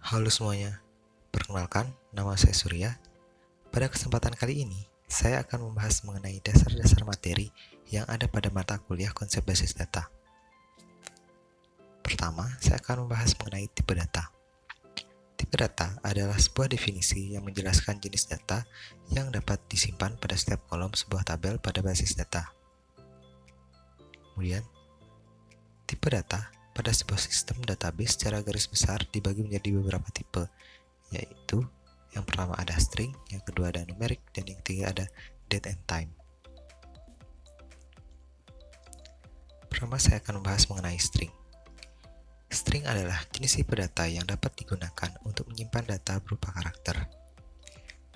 Halo semuanya, perkenalkan nama saya Surya. Pada kesempatan kali ini, saya akan membahas mengenai dasar-dasar materi yang ada pada mata kuliah konsep basis data. Pertama, saya akan membahas mengenai tipe data. Tipe data adalah sebuah definisi yang menjelaskan jenis data yang dapat disimpan pada setiap kolom sebuah tabel pada basis data. Kemudian, tipe data pada sebuah sistem database secara garis besar dibagi menjadi beberapa tipe, yaitu yang pertama ada string, yang kedua ada numerik, dan yang ketiga ada date and time. Pertama saya akan membahas mengenai string. String adalah jenis tipe data yang dapat digunakan untuk menyimpan data berupa karakter.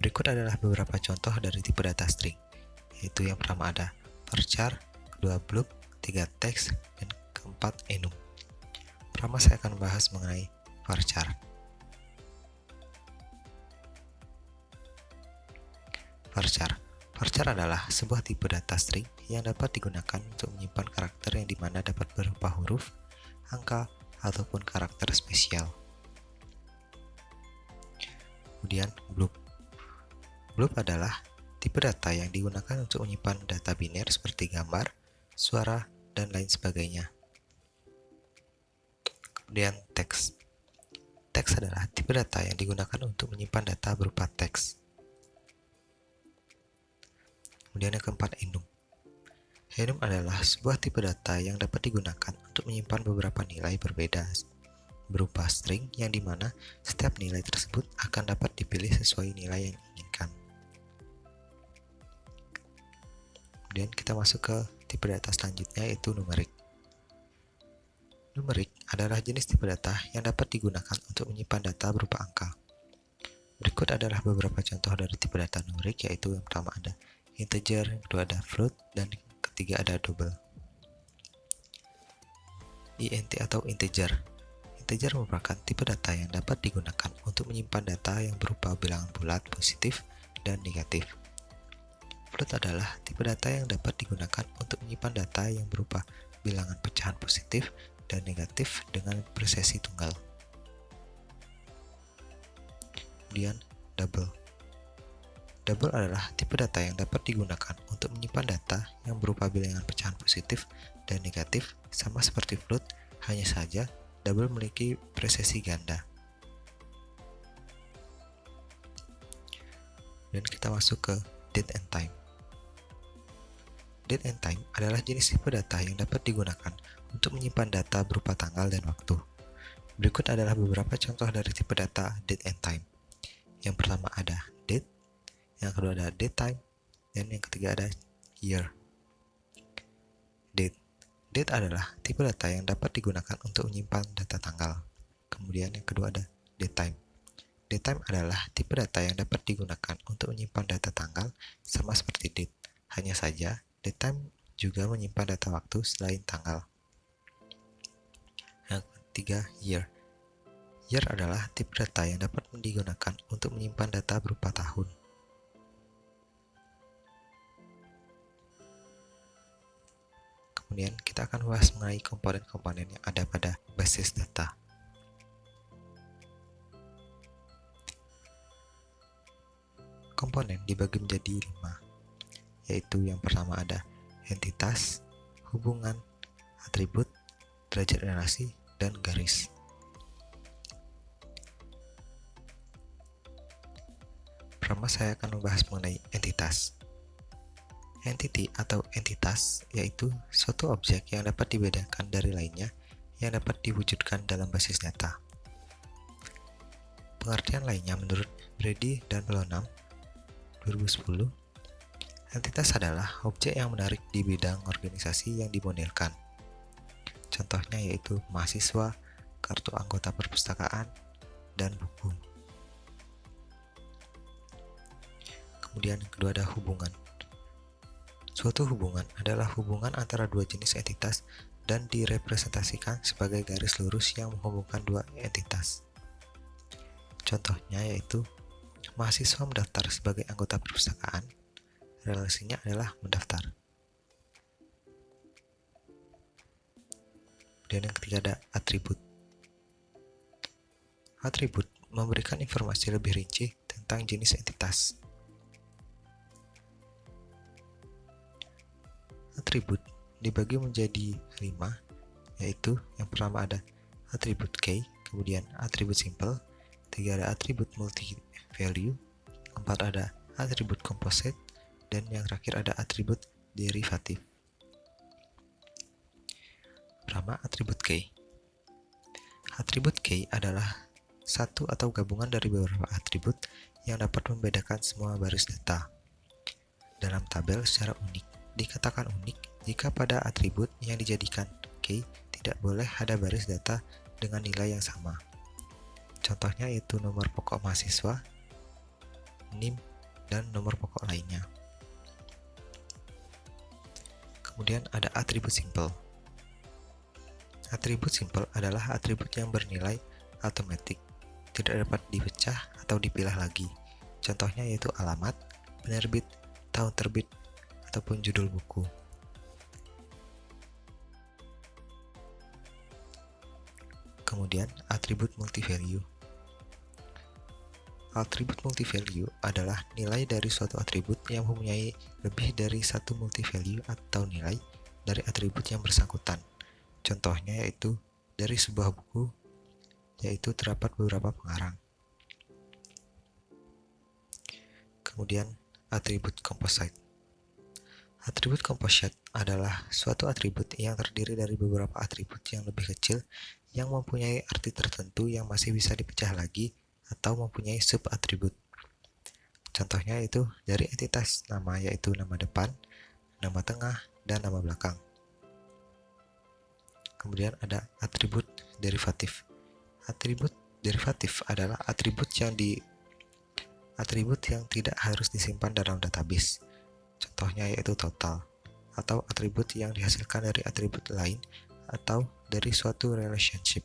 Berikut adalah beberapa contoh dari tipe data string, yaitu yang pertama ada varchar, kedua blob, ketiga teks, dan keempat enum. Pertama saya akan membahas mengenai varchar. Varchar adalah sebuah tipe data string yang dapat digunakan untuk menyimpan karakter yang dimana dapat berupa huruf, angka, ataupun karakter spesial. Kemudian blob. Blob adalah tipe data yang digunakan untuk menyimpan data biner seperti gambar, suara, dan lain sebagainya. Kemudian teks. Teks adalah tipe data yang digunakan untuk menyimpan data berupa teks. Kemudian yang keempat, enum. Enum adalah sebuah tipe data yang dapat digunakan untuk menyimpan beberapa nilai berbeda berupa string yang dimana setiap nilai tersebut akan dapat dipilih sesuai nilai yang diinginkan. Kemudian kita masuk ke tipe data selanjutnya, yaitu numerik. Numerik adalah jenis tipe data yang dapat digunakan untuk menyimpan data berupa angka. Berikut adalah beberapa contoh dari tipe data numerik, yaitu yang pertama ada integer, yang kedua ada float, dan yang ketiga ada double. Int atau integer. Integer merupakan tipe data yang dapat digunakan untuk menyimpan data yang berupa bilangan bulat, positif, dan negatif. Float adalah tipe data yang dapat digunakan untuk menyimpan data yang berupa bilangan pecahan positif dan negatif dengan presesi tunggal. Kemudian double. Double adalah tipe data yang dapat digunakan untuk menyimpan data yang berupa bilangan pecahan positif dan negatif sama seperti float, hanya saja double memiliki presesi ganda. Dan kita masuk ke date and time. Date and time adalah jenis tipe data yang dapat digunakan untuk menyimpan data berupa tanggal dan waktu. Berikut adalah beberapa contoh dari tipe data date and time. Yang pertama ada date, yang kedua ada date time, dan yang ketiga ada year. Date adalah tipe data yang dapat digunakan untuk menyimpan data tanggal. Kemudian yang kedua ada date time. Date time adalah tipe data yang dapat digunakan untuk menyimpan data tanggal sama seperti date. Hanya saja, date time juga menyimpan data waktu selain tanggal. Yang ketiga, year. Year adalah tipe data yang dapat digunakan untuk menyimpan data berupa tahun. Kemudian kita akan bahas mengenai komponen-komponen yang ada pada basis data. Komponen dibagi menjadi 5, yaitu yang pertama ada entitas, hubungan, atribut, derajat relasi, dan garis. Pertama saya akan membahas mengenai entitas. Entity atau entitas yaitu suatu objek yang dapat dibedakan dari lainnya yang dapat diwujudkan dalam basis data. Pengertian lainnya menurut Brady dan Belonam 2010, entitas adalah objek yang menarik di bidang organisasi yang dimodelkan. Contohnya yaitu mahasiswa, kartu anggota perpustakaan, dan buku. Kemudian yang kedua ada hubungan. Suatu hubungan adalah hubungan antara dua jenis entitas dan direpresentasikan sebagai garis lurus yang menghubungkan dua entitas. Contohnya yaitu mahasiswa mendaftar sebagai anggota perpustakaan, relasinya adalah mendaftar. Dan yang ketiga ada atribut. Atribut memberikan informasi lebih rinci tentang jenis entitas. Atribut dibagi menjadi 5, yaitu yang pertama ada atribut key, kemudian atribut simple, 3 ada atribut multi-value, 4 ada atribut composite, dan yang terakhir ada atribut derivatif. Pertama, atribut key. Atribut key adalah satu atau gabungan dari beberapa atribut yang dapat membedakan semua baris data dalam tabel secara unik. Dikatakan unik jika pada atribut yang dijadikan key tidak boleh ada baris data dengan nilai yang sama. Contohnya yaitu nomor pokok mahasiswa, NIM, dan nomor pokok lainnya. Kemudian ada atribut simple. Atribut simple adalah atribut yang bernilai automatic, tidak dapat dipecah atau dipilah lagi. Contohnya yaitu alamat, penerbit, tahun terbit, ataupun judul buku. Kemudian, atribut multi-value. Atribut multi-value adalah nilai dari suatu atribut yang mempunyai lebih dari satu multi-value atau nilai dari atribut yang bersangkutan. Contohnya yaitu dari sebuah buku, yaitu terdapat beberapa pengarang. Kemudian, atribut composite. Atribut composite adalah suatu atribut yang terdiri dari beberapa atribut yang lebih kecil yang mempunyai arti tertentu yang masih bisa dipecah lagi atau mempunyai sub-atribut. Contohnya itu dari entitas nama yaitu nama depan, nama tengah, dan nama belakang. Kemudian ada atribut derivatif. Atribut derivatif adalah atribut yang tidak harus disimpan dalam database. Contohnya yaitu total, atau atribut yang dihasilkan dari atribut lain atau dari suatu relationship.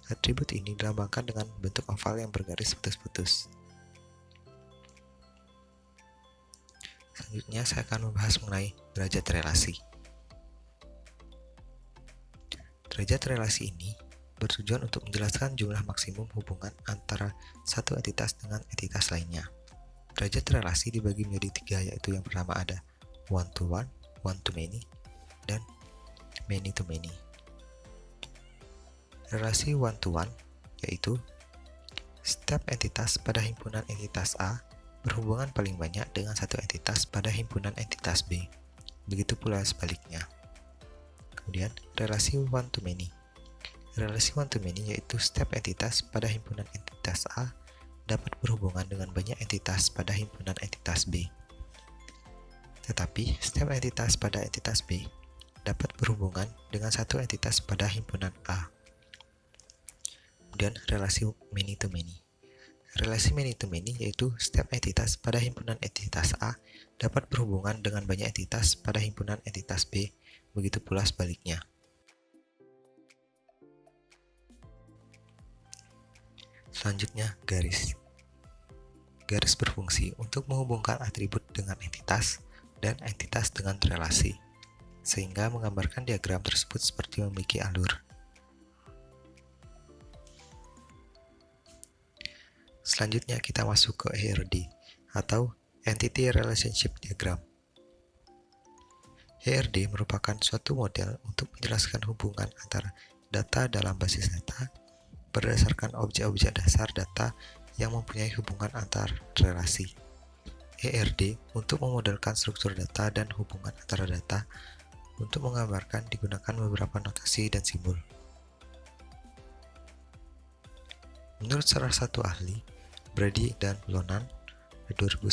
Atribut ini dilambangkan dengan bentuk oval yang bergaris putus-putus. Selanjutnya saya akan membahas mengenai derajat relasi. Derajat relasi ini bertujuan untuk menjelaskan jumlah maksimum hubungan antara satu entitas dengan entitas lainnya. Derajat relasi dibagi menjadi 3, yaitu yang pertama ada one-to-one, one-to-many, dan many-to-many. Relasi one-to-one yaitu setiap entitas pada himpunan entitas A berhubungan paling banyak dengan satu entitas pada himpunan entitas B. Begitu pula sebaliknya. Kemudian, relasi one-to-many. Relasi one-to-many yaitu setiap entitas pada himpunan entitas A dapat berhubungan dengan banyak entitas pada himpunan entitas B. Tetapi, setiap entitas pada entitas B dapat berhubungan dengan satu entitas pada himpunan A. Kemudian, relasi many-to-many. Relasi many-to-many yaitu setiap entitas pada himpunan entitas A dapat berhubungan dengan banyak entitas pada himpunan entitas B, begitu pula sebaliknya. Selanjutnya, garis. Garis berfungsi untuk menghubungkan atribut dengan entitas dan entitas dengan relasi, sehingga menggambarkan diagram tersebut seperti memiliki alur. Selanjutnya kita masuk ke ERD atau Entity Relationship Diagram. ERD merupakan suatu model untuk menjelaskan hubungan antara data dalam basis data berdasarkan objek-objek dasar data yang mempunyai hubungan antar relasi. ERD untuk memodelkan struktur data dan hubungan antara data. Untuk menggambarkan digunakan beberapa notasi dan simbol. Menurut salah satu ahli, Brady dan Lonan, 2010,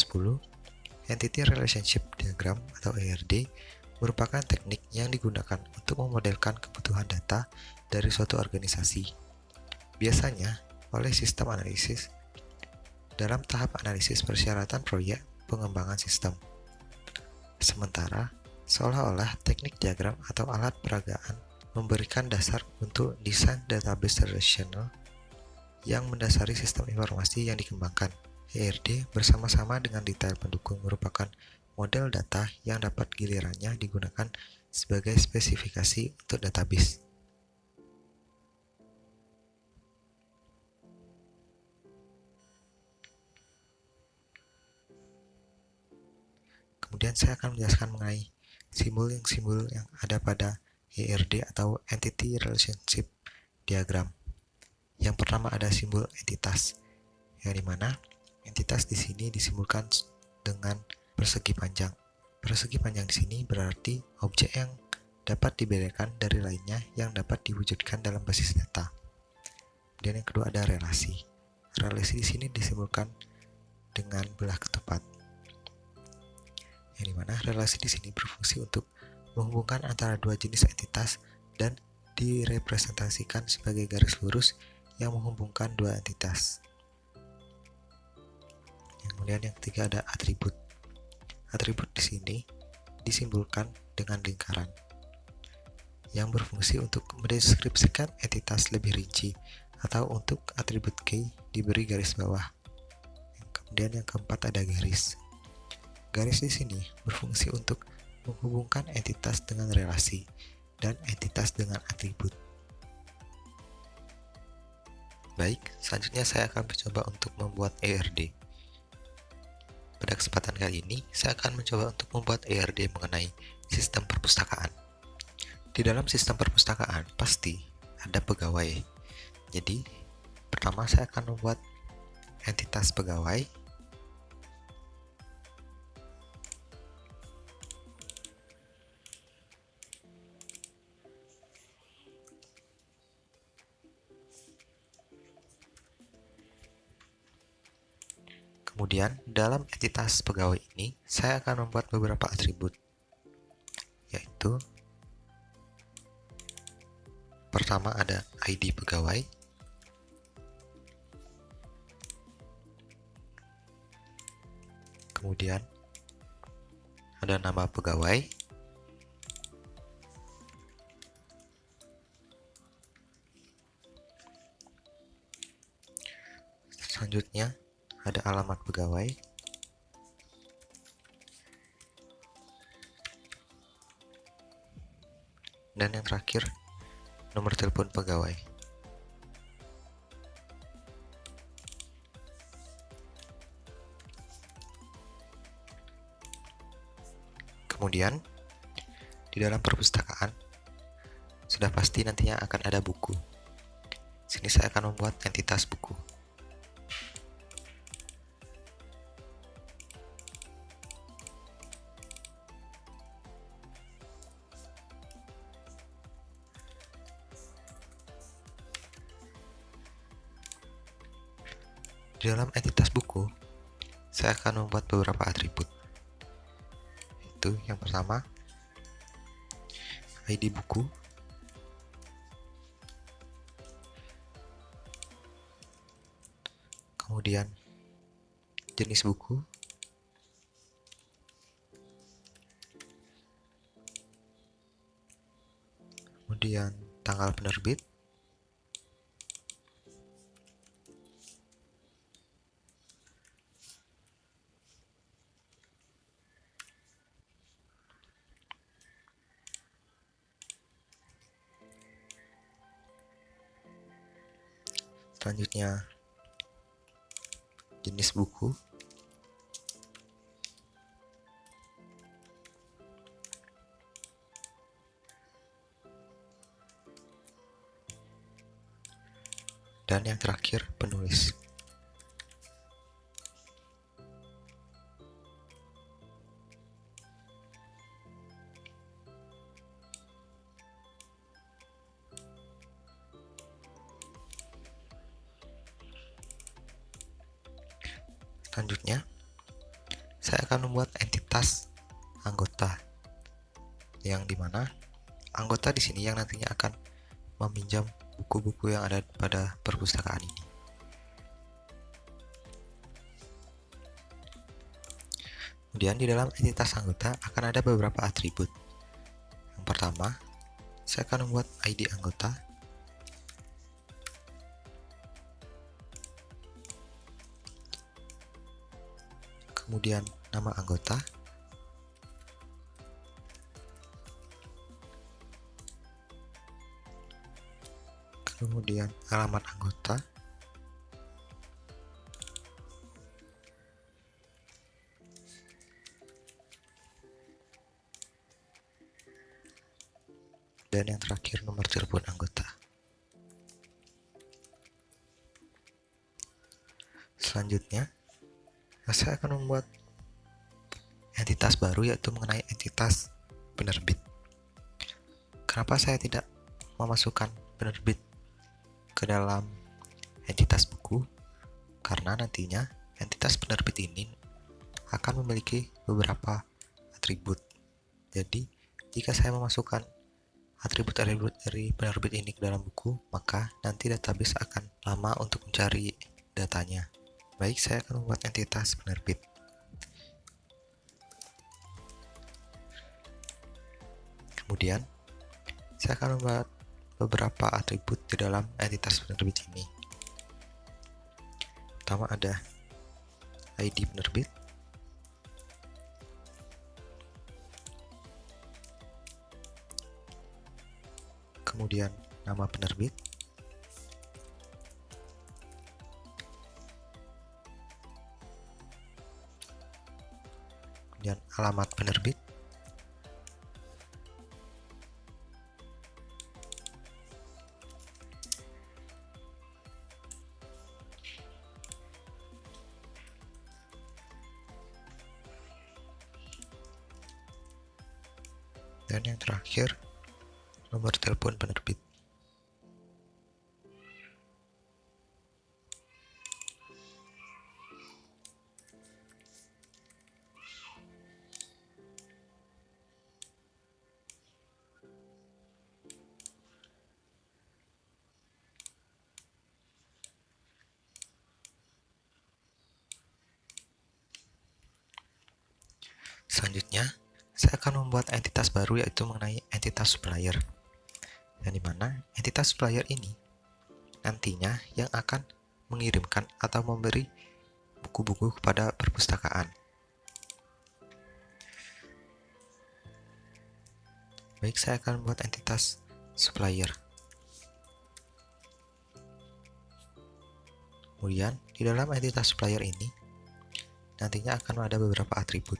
Entity Relationship Diagram atau ERD merupakan teknik yang digunakan untuk memodelkan kebutuhan data dari suatu organisasi. Biasanya oleh sistem analisis dalam tahap analisis persyaratan proyek pengembangan sistem. Sementara, seolah-olah teknik diagram atau alat peragaan memberikan dasar untuk desain database relational yang mendasari sistem informasi yang dikembangkan. ERD bersama-sama dengan detail pendukung merupakan model data yang dapat gilirannya digunakan sebagai spesifikasi untuk database. Kemudian saya akan menjelaskan mengenai simbol yang ada pada ERD atau Entity Relationship Diagram. Yang pertama ada simbol entitas, yang dimana entitas di sini disimbolkan dengan persegi panjang. Persegi panjang di sini berarti objek yang dapat dibedakan dari lainnya yang dapat diwujudkan dalam basis data. Dan yang kedua ada relasi. Relasi di sini disimbolkan dengan belah ketupat, yang dimana relasi di sini berfungsi untuk menghubungkan antara dua jenis entitas dan direpresentasikan sebagai garis lurus yang menghubungkan dua entitas. Kemudian yang ketiga ada atribut. Atribut di sini disimbolkan dengan lingkaran yang berfungsi untuk mendeskripsikan entitas lebih rinci, atau untuk atribut key diberi garis bawah. Kemudian yang keempat ada garis. Garis di sini berfungsi untuk menghubungkan entitas dengan relasi dan entitas dengan atribut. Baik, selanjutnya saya akan mencoba untuk membuat ERD. Pada kesempatan kali ini, saya akan mencoba untuk membuat ERD mengenai sistem perpustakaan. Di dalam sistem perpustakaan, pasti ada pegawai. Jadi, pertama saya akan membuat entitas pegawai. Kemudian, dalam entitas pegawai ini, saya akan membuat beberapa atribut, yaitu pertama ada ID pegawai, kemudian ada nama pegawai, selanjutnya ada alamat pegawai, dan yang terakhir nomor telepon pegawai. Kemudian di dalam perpustakaan sudah pasti nantinya akan ada buku. Sini saya akan membuat entitas buku. Di dalam entitas buku, saya akan membuat beberapa atribut. Itu yang pertama, ID buku, kemudian jenis buku, kemudian tanggal penerbit, selanjutnya jenis buku, dan yang terakhir penulis. Selanjutnya, saya akan membuat entitas anggota, yang dimana anggota di sini yang nantinya akan meminjam buku-buku yang ada pada perpustakaan ini. Kemudian di dalam entitas anggota akan ada beberapa atribut. Yang pertama, saya akan membuat ID anggota. Kemudian nama anggota, kemudian alamat anggota, Dan yang terakhir, nomor telepon anggota. Selanjutnya, saya akan membuat entitas baru, yaitu mengenai entitas penerbit. Kenapa saya tidak memasukkan penerbit ke dalam entitas buku? Karena nantinya entitas penerbit ini akan memiliki beberapa atribut. Jadi, jika saya memasukkan atribut-atribut dari penerbit ini ke dalam buku, maka nanti database akan lama untuk mencari datanya. Baik, saya akan membuat entitas penerbit. Kemudian, saya akan membuat beberapa atribut di dalam entitas penerbit ini. Pertama ada ID penerbit, kemudian nama penerbit, kemudian alamat penerbit, dan yang terakhir nomor telepon penerbit. Selanjutnya, saya akan membuat entitas baru, yaitu mengenai entitas supplier. Yang dimana entitas supplier ini nantinya yang akan mengirimkan atau memberi buku-buku kepada perpustakaan. Baik, saya akan membuat entitas supplier. Kemudian, di dalam entitas supplier ini nantinya akan ada beberapa atribut.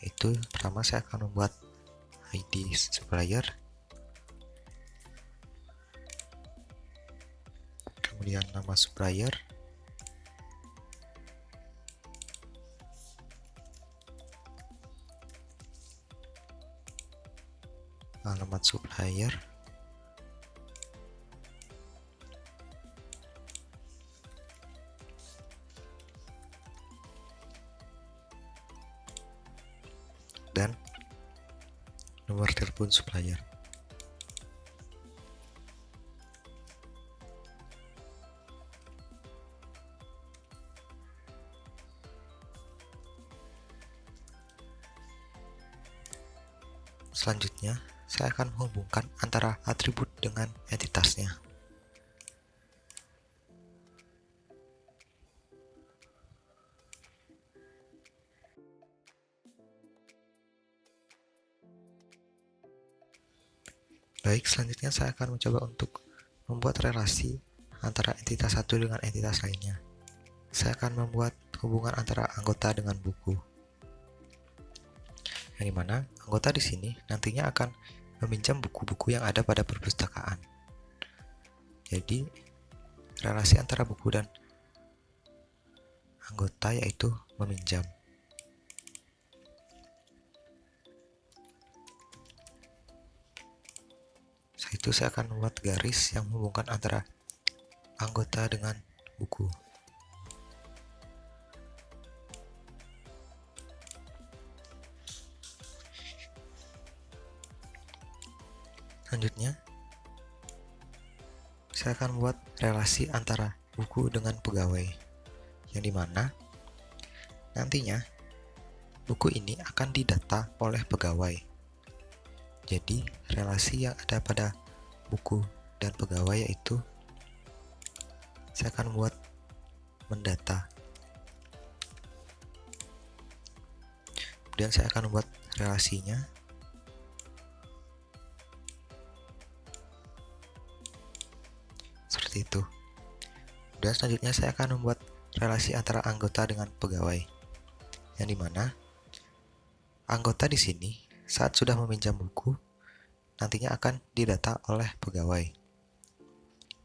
Yaitu, pertama saya akan membuat ID supplier, kemudian nama supplier, alamat supplier, dan nomor telepon supplier. Selanjutnya, saya akan menghubungkan antara atribut dengan entitasnya. Baik, selanjutnya saya akan mencoba untuk membuat relasi antara entitas satu dengan entitas lainnya. Saya akan membuat hubungan antara anggota dengan buku. Yang dimana anggota di sini nantinya akan meminjam buku-buku yang ada pada perpustakaan. Jadi, relasi antara buku dan anggota yaitu meminjam. Setelah itu saya akan membuat garis yang menghubungkan antara anggota dengan buku. Selanjutnya, saya akan membuat relasi antara buku dengan pegawai, yang dimana nantinya buku ini akan didata oleh pegawai. Jadi, relasi yang ada pada buku dan pegawai yaitu saya akan membuat mendata. Kemudian saya akan membuat relasinya. Seperti itu. Dan selanjutnya saya akan membuat relasi antara anggota dengan pegawai. Yang dimana anggota di sini saat sudah meminjam buku, nantinya akan didata oleh pegawai.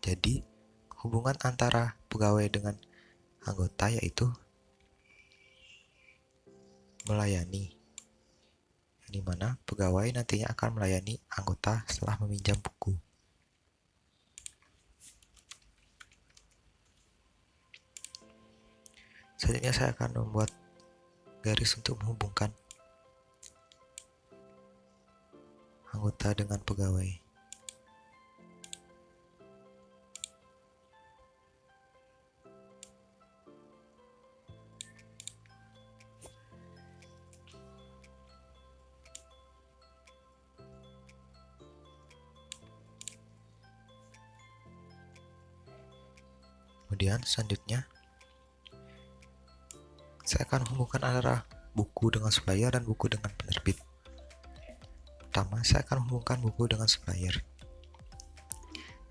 Jadi, hubungan antara pegawai dengan anggota yaitu melayani, di mana pegawai nantinya akan melayani anggota setelah meminjam buku. Selanjutnya saya akan membuat garis untuk menghubungkan anggota dengan pegawai. Kemudian selanjutnya saya akan hubungkan antara buku dengan supplier dan buku dengan penerbit. Pertama, saya akan hubungkan buku dengan supplier.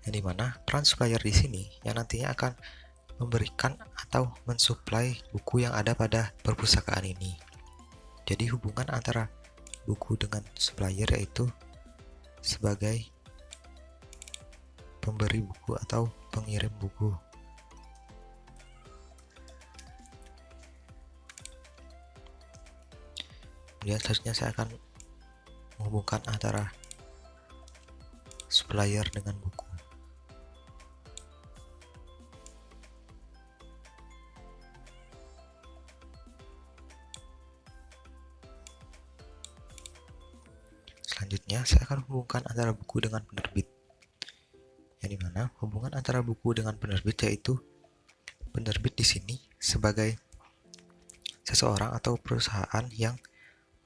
Yang dimana peran supplier di sini yang nantinya akan memberikan atau mensuplai buku yang ada pada perpustakaan ini. Jadi hubungan antara buku dengan supplier yaitu sebagai pemberi buku atau pengirim buku. Kemudian selanjutnya saya akan menghubungkan antara supplier dengan buku. Selanjutnya saya akan hubungkan antara buku dengan penerbit. Yang dimana hubungan antara buku dengan penerbit yaitu penerbit di sini sebagai seseorang atau perusahaan yang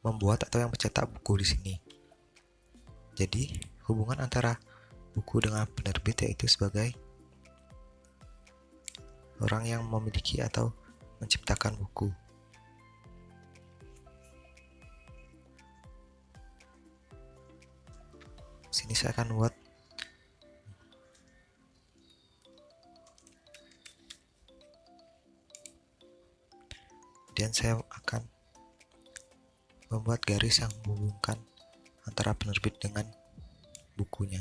membuat atau yang mencetak buku di sini. Jadi, hubungan antara buku dengan penerbit yaitu sebagai orang yang memiliki atau menciptakan buku. Sini saya akan buat dan saya akan membuat garis yang menghubungkan antara penerbit dengan bukunya.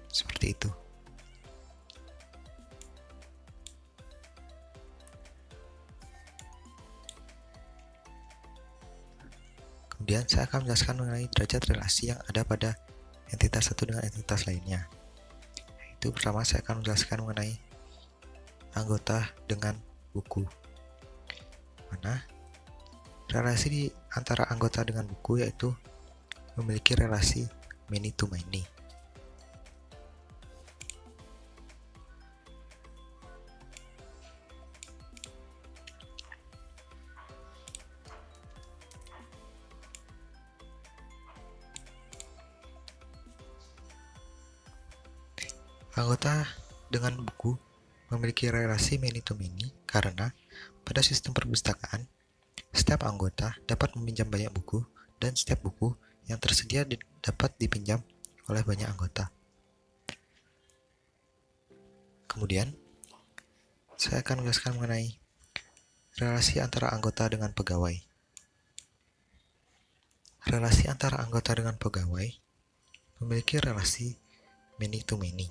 Seperti itu. Kemudian saya akan menjelaskan mengenai derajat relasi yang ada pada entitas satu dengan entitas lainnya. Itu pertama saya akan menjelaskan mengenai anggota dengan buku. Mana relasi di antara anggota dengan buku yaitu memiliki relasi many to many. Anggota dengan buku memiliki relasi many to many karena pada sistem perpustakaan setiap anggota dapat meminjam banyak buku dan setiap buku yang tersedia dapat dipinjam oleh banyak anggota. Kemudian, saya akan menjelaskan mengenai relasi antara anggota dengan pegawai. Relasi antara anggota dengan pegawai memiliki relasi many to many.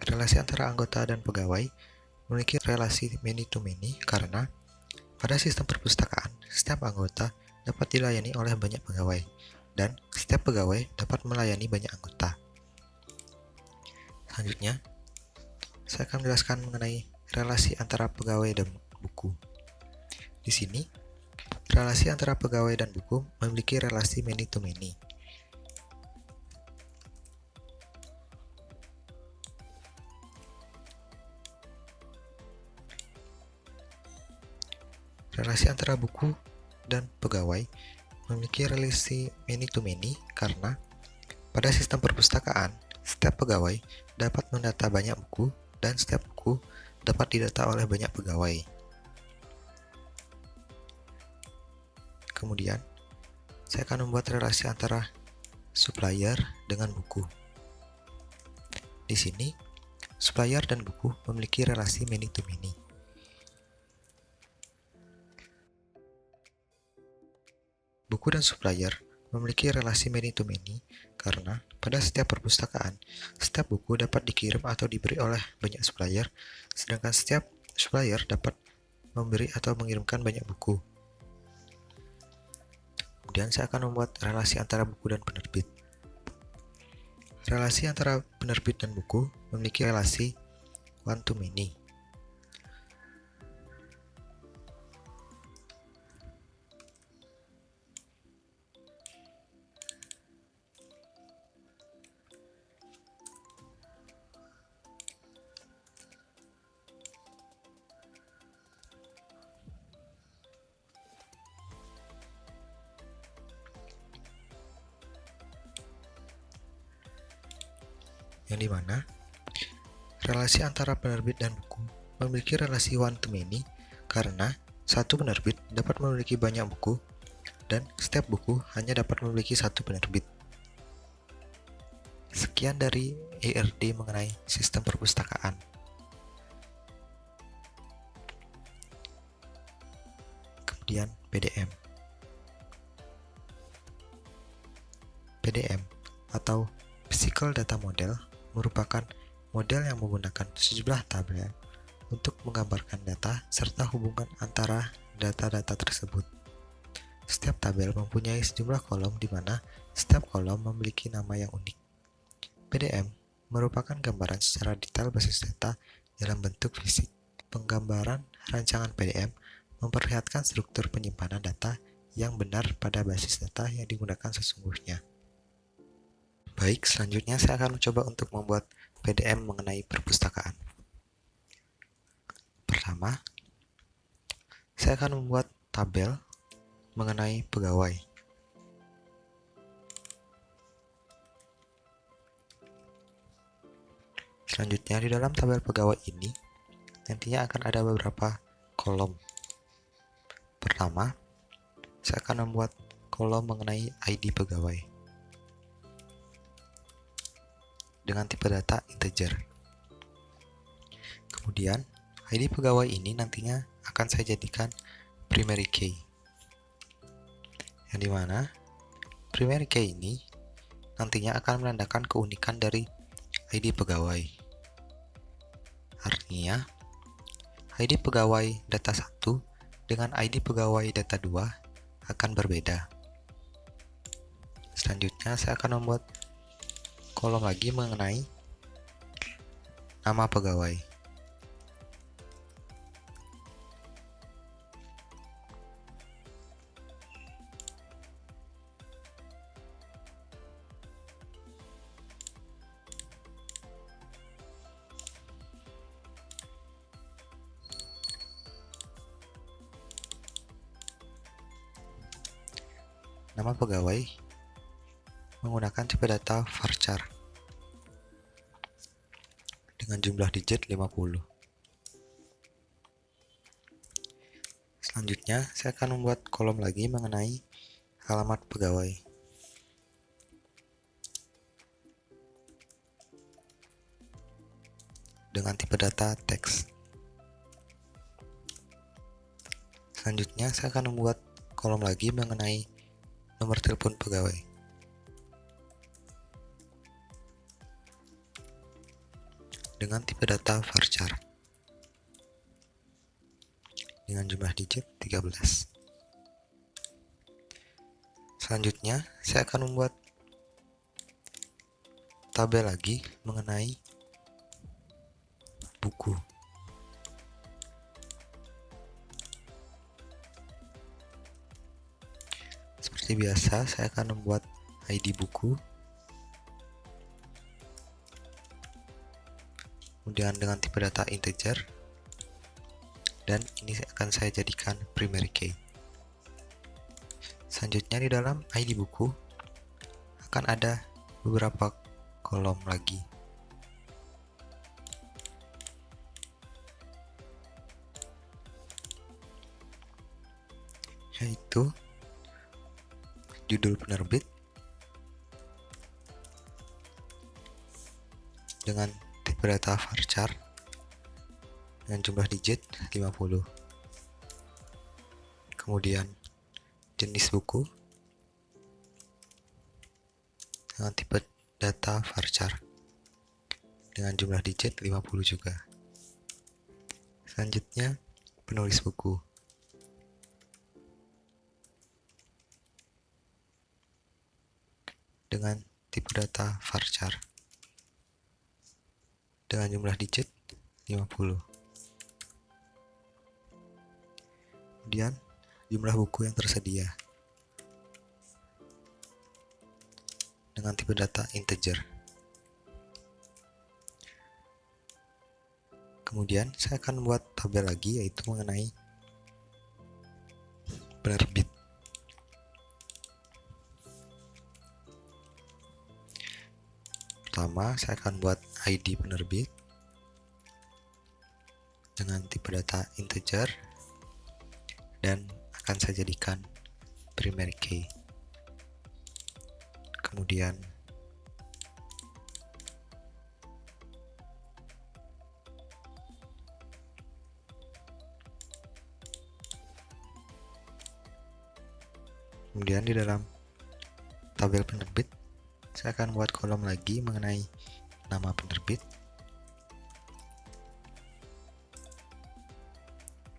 Relasi antara anggota dan pegawai memiliki relasi many to many karena pada sistem perpustakaan, setiap anggota dapat dilayani oleh banyak pegawai, dan setiap pegawai dapat melayani banyak anggota. Selanjutnya, saya akan menjelaskan mengenai relasi antara pegawai dan buku. Di sini, relasi antara pegawai dan buku memiliki relasi many to many. Relasi antara buku dan pegawai memiliki relasi many to many karena pada sistem perpustakaan, setiap pegawai dapat mendata banyak buku dan setiap buku dapat didata oleh banyak pegawai. Kemudian, saya akan membuat relasi antara supplier dengan buku. Di sini, supplier dan buku memiliki relasi many to many. Buku dan supplier memiliki relasi many to many karena pada setiap perpustakaan, setiap buku dapat dikirim atau diberi oleh banyak supplier, sedangkan setiap supplier dapat memberi atau mengirimkan banyak buku. Kemudian saya akan membuat relasi antara buku dan penerbit. Relasi antara penerbit dan buku memiliki relasi one to many. Yang dimana relasi antara penerbit dan buku memiliki relasi one to many karena satu penerbit dapat memiliki banyak buku dan setiap buku hanya dapat memiliki satu penerbit. Sekian dari ERD mengenai sistem perpustakaan. Kemudian PDM. PDM atau Physical Data Model merupakan model yang menggunakan sejumlah tabel untuk menggambarkan data serta hubungan antara data-data tersebut. Setiap tabel mempunyai sejumlah kolom di mana setiap kolom memiliki nama yang unik. PDM merupakan gambaran secara detail basis data dalam bentuk fisik. Penggambaran rancangan PDM memperlihatkan struktur penyimpanan data yang benar pada basis data yang digunakan sesungguhnya. Baik, selanjutnya saya akan mencoba untuk membuat PDM mengenai perpustakaan. Pertama, saya akan membuat tabel mengenai pegawai. Selanjutnya, di dalam tabel pegawai ini, nantinya akan ada beberapa kolom. Pertama, saya akan membuat kolom mengenai ID pegawai dengan tipe data integer. Kemudian, ID pegawai ini nantinya akan saya jadikan primary key. Yang dimana primary key ini nantinya akan menandakan keunikan dari ID pegawai. Artinya, ID pegawai data 1 dengan ID pegawai data 2 akan berbeda. Selanjutnya, saya akan membuat kolom lagi mengenai nama pegawai. Nama pegawai menggunakan tipe data varchar dengan jumlah digit 50. Selanjutnya, saya akan membuat kolom lagi mengenai alamat pegawai. Dengan tipe data teks. Selanjutnya, saya akan membuat kolom lagi mengenai nomor telepon pegawai. Dengan tipe data varchar dengan jumlah digit 13. Selanjutnya, saya akan membuat tabel lagi mengenai buku. Seperti biasa, saya akan membuat ID buku. Kemudian dengan tipe data integer, dan ini akan saya jadikan primary key. Selanjutnya di dalam ID buku akan ada beberapa kolom lagi. Yaitu judul penerbit dengan tipe data varchar dengan jumlah digit 50. Kemudian jenis buku dengan tipe data varchar dengan jumlah digit 50 juga. Selanjutnya, penulis buku. Dengan tipe data varchar dengan jumlah digit 50. Kemudian, jumlah buku yang tersedia dengan tipe data integer. Kemudian saya akan buat tabel lagi, yaitu mengenai penerbit. Pertama, saya akan buat ID penerbit dengan tipe data integer dan akan saya jadikan primary key. Kemudian di dalam tabel penerbit saya akan buat kolom lagi mengenai nama penerbit,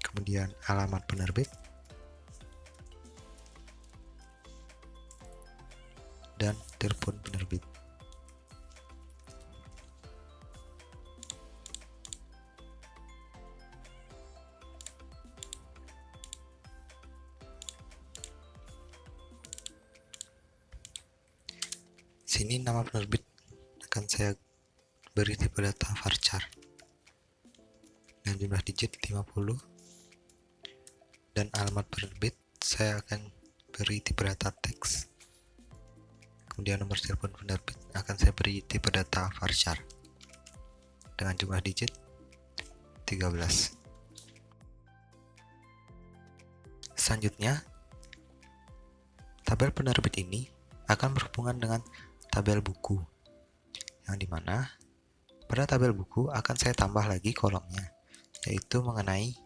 kemudian alamat penerbit, dan telepon penerbit. Sini nama penerbit akan saya beri tipe data varchar dengan jumlah digit 50, dan alamat penerbit saya akan beri tipe data teks. Kemudian nomor telepon penerbit akan saya beri tipe data varchar dengan jumlah digit 13. Selanjutnya, tabel penerbit ini akan berhubungan dengan tabel buku, yang dimana pada tabel buku akan saya tambah lagi kolomnya, yaitu mengenai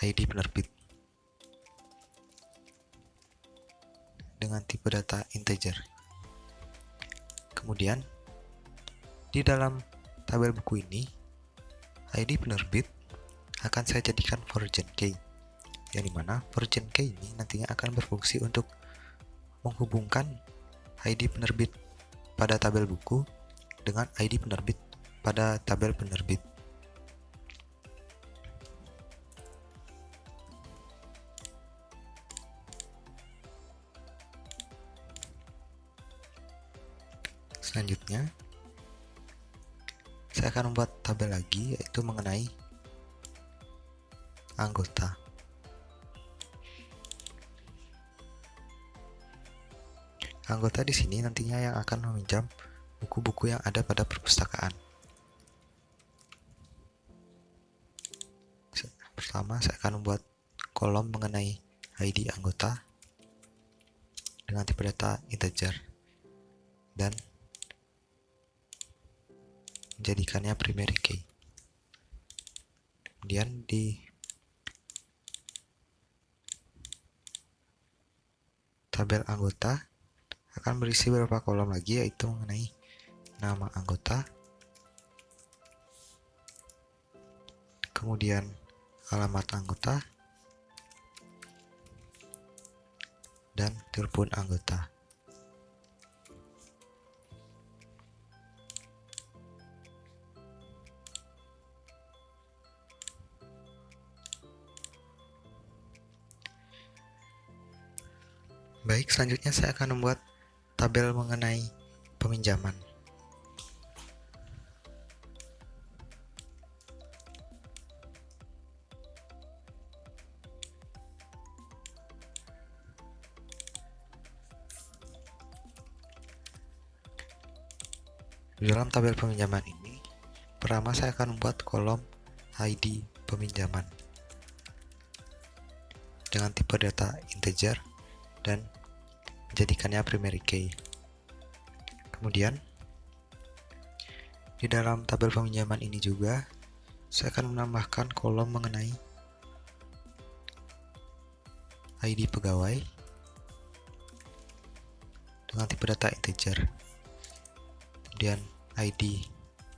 ID penerbit dengan tipe data integer. Kemudian di dalam tabel buku ini, ID penerbit akan saya jadikan version key, yang dimana version key ini nantinya akan berfungsi untuk menghubungkan ID penerbit pada tabel buku dengan ID penerbit pada tabel penerbit. Selanjutnya, saya akan membuat tabel lagi, yaitu mengenai anggota. Anggota di sini nantinya yang akan meminjam buku-buku yang ada pada perpustakaan. Pertama, saya akan membuat kolom mengenai ID anggota dengan tipe data integer dan menjadikannya primary key. Kemudian di tabel anggota akan berisi beberapa kolom lagi, yaitu mengenai nama anggota, kemudian alamat anggota, dan telepon anggota. Baik, selanjutnya saya akan membuat tabel mengenai peminjaman. Di dalam tabel peminjaman ini, pertama saya akan membuat kolom ID peminjaman dengan tipe data integer dan menjadikannya primary key. Kemudian di dalam tabel peminjaman ini juga saya akan menambahkan kolom mengenai ID pegawai dengan tipe data integer, kemudian ID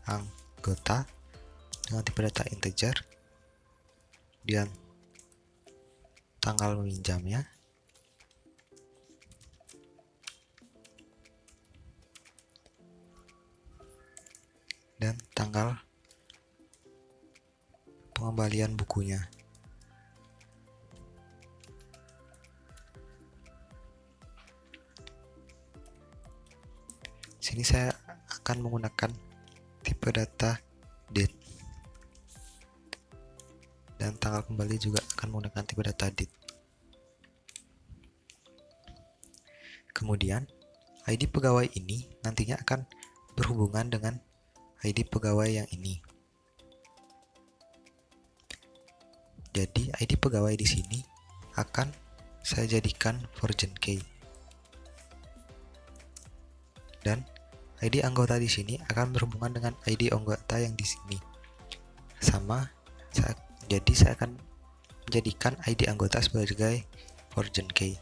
anggota dengan tipe data integer, kemudian tanggal meminjamnya, dan tanggal pengembalian bukunya. Sini saya akan menggunakan tipe data date, dan tanggal kembali juga akan menggunakan tipe data date. Kemudian ID pegawai ini nantinya akan berhubungan dengan ID pegawai yang ini. Jadi ID pegawai di sini akan saya jadikan version key, dan ID anggota di sini akan berhubungan dengan ID anggota yang di sini. Jadi saya akan menjadikan ID anggota sebagai version key.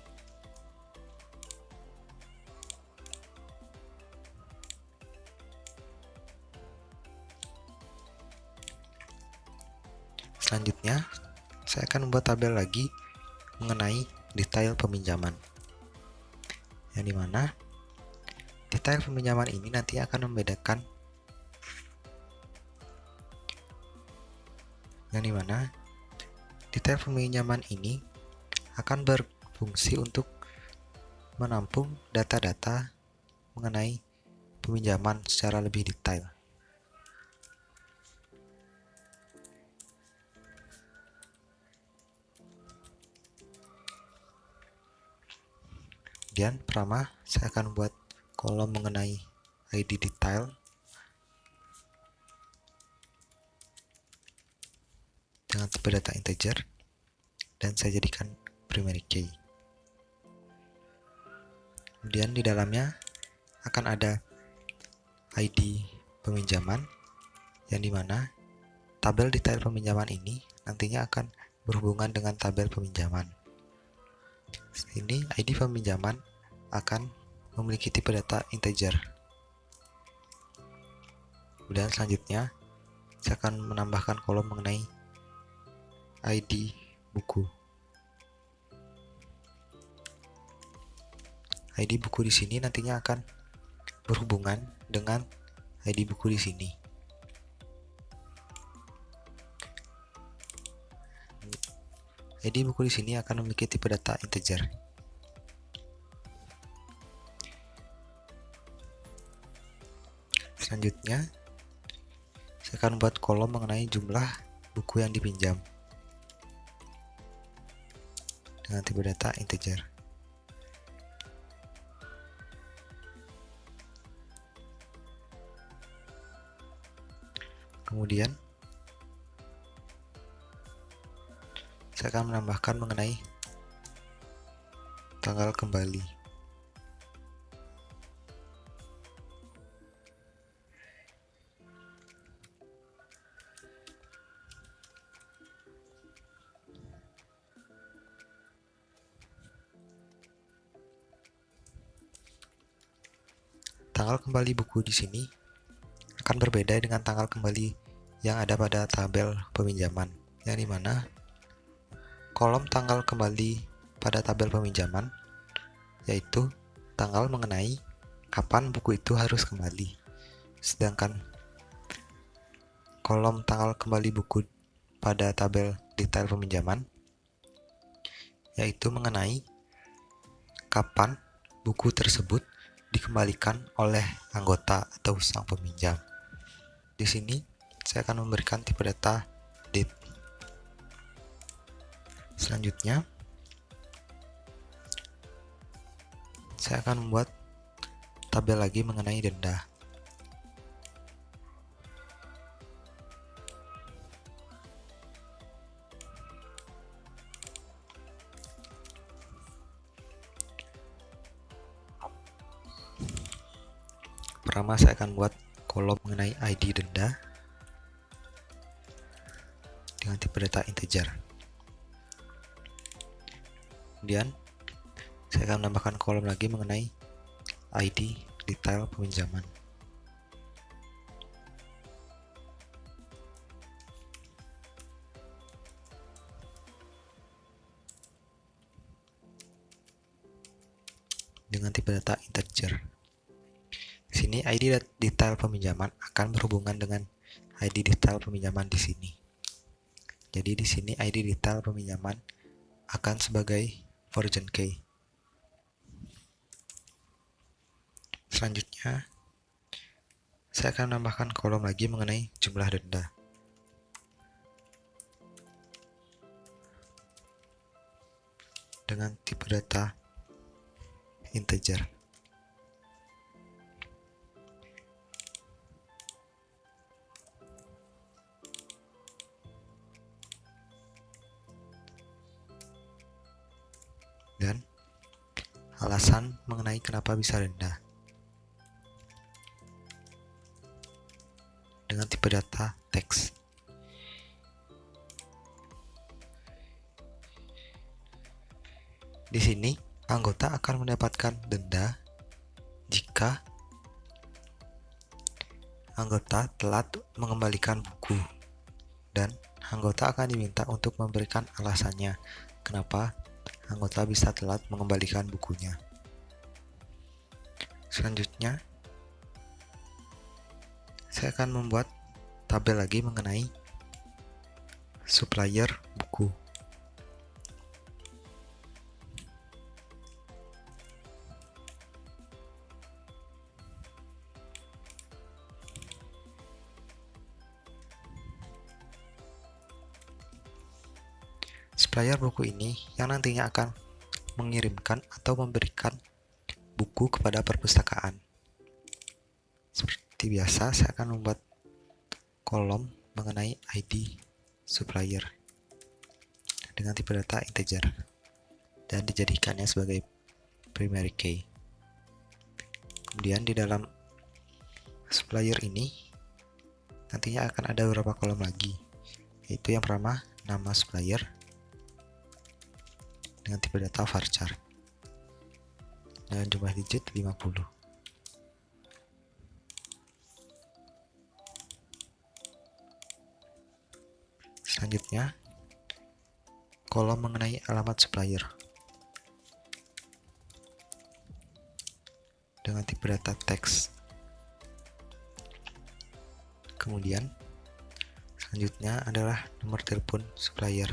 Selanjutnya, saya akan membuat tabel lagi mengenai detail peminjaman, yang dimana detail peminjaman ini nanti akan membedakan, detail peminjaman ini akan berfungsi untuk menampung data-data mengenai peminjaman secara lebih detail. Kemudian pertama saya akan buat kolom mengenai ID detail dengan tipe data integer, dan saya jadikan primary key. Kemudian di dalamnya akan ada ID peminjaman, yang dimana tabel detail peminjaman ini nantinya akan berhubungan dengan tabel peminjaman. Ini ID peminjaman akan memiliki tipe data integer. Kemudian selanjutnya saya akan menambahkan kolom mengenai ID buku. ID buku di sini nantinya akan berhubungan dengan ID buku di sini. ID buku di sini akan memiliki tipe data integer. Selanjutnya, saya akan membuat kolom mengenai jumlah buku yang dipinjam dengan tipe data integer. Kemudian, saya akan menambahkan mengenai tanggal kembali. Tanggal kembali buku di sini akan berbeda dengan tanggal kembali yang ada pada tabel peminjaman, yang dimana kolom tanggal kembali pada tabel peminjaman yaitu tanggal mengenai kapan buku itu harus kembali, sedangkan kolom tanggal kembali buku pada tabel detail peminjaman yaitu mengenai kapan buku tersebut dikembalikan oleh anggota atau sang peminjam. Di sini saya akan memberikan tipe data date. Selanjutnya, saya akan membuat tabel lagi mengenai denda. Pertama saya akan buat kolom mengenai ID denda dengan tipe data integer. Kemudian saya akan menambahkan kolom lagi mengenai ID detail peminjaman. Dengan tipe data integer. Di sini ID detail peminjaman akan berhubungan dengan ID detail peminjaman di sini. Jadi di sini ID detail peminjaman akan sebagai version key. Selanjutnya, saya akan menambahkan kolom lagi mengenai jumlah denda. Dengan tipe data integer. Dan alasan mengenai kenapa bisa denda. Dengan tipe data teks. Di sini, anggota akan mendapatkan denda jika anggota telat mengembalikan buku, dan anggota akan diminta untuk memberikan alasannya kenapa anggota bisa telat mengembalikan bukunya. Selanjutnya, saya akan membuat tabel lagi mengenai supplier buku. Supplier buku ini yang nantinya akan mengirimkan atau memberikan buku kepada perpustakaan. Seperti biasa, saya akan membuat kolom mengenai ID supplier dengan tipe data integer dan dijadikannya sebagai primary key. Kemudian di dalam supplier ini nantinya akan ada beberapa kolom lagi, yaitu yang pertama nama supplier dengan tipe data varchar dengan jumlah digit 50. Selanjutnya, kolom mengenai alamat supplier dengan tipe data teks. Kemudian, selanjutnya adalah nomor telepon supplier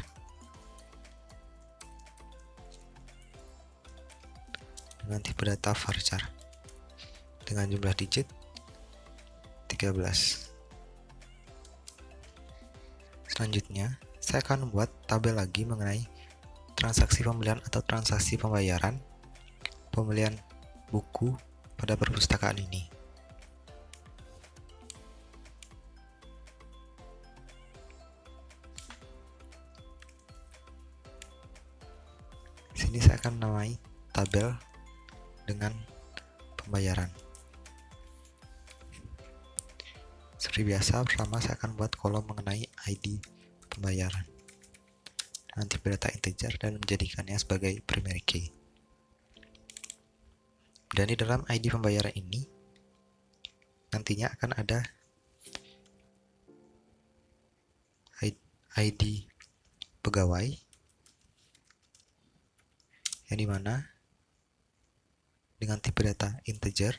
dengan tipe data varchar dengan jumlah digit 13. Selanjutnya, saya akan membuat tabel lagi mengenai transaksi pembelian atau transaksi pembayaran pembelian buku pada perpustakaan ini. Di sini saya akan menamai tabel dengan pembayaran. Seperti biasa, pertama saya akan buat kolom mengenai ID pembayaran dengan tipe data integer dan menjadikannya sebagai primary key. Dan di dalam ID pembayaran ini nantinya akan ada ID pegawai yang dimana dengan tipe data integer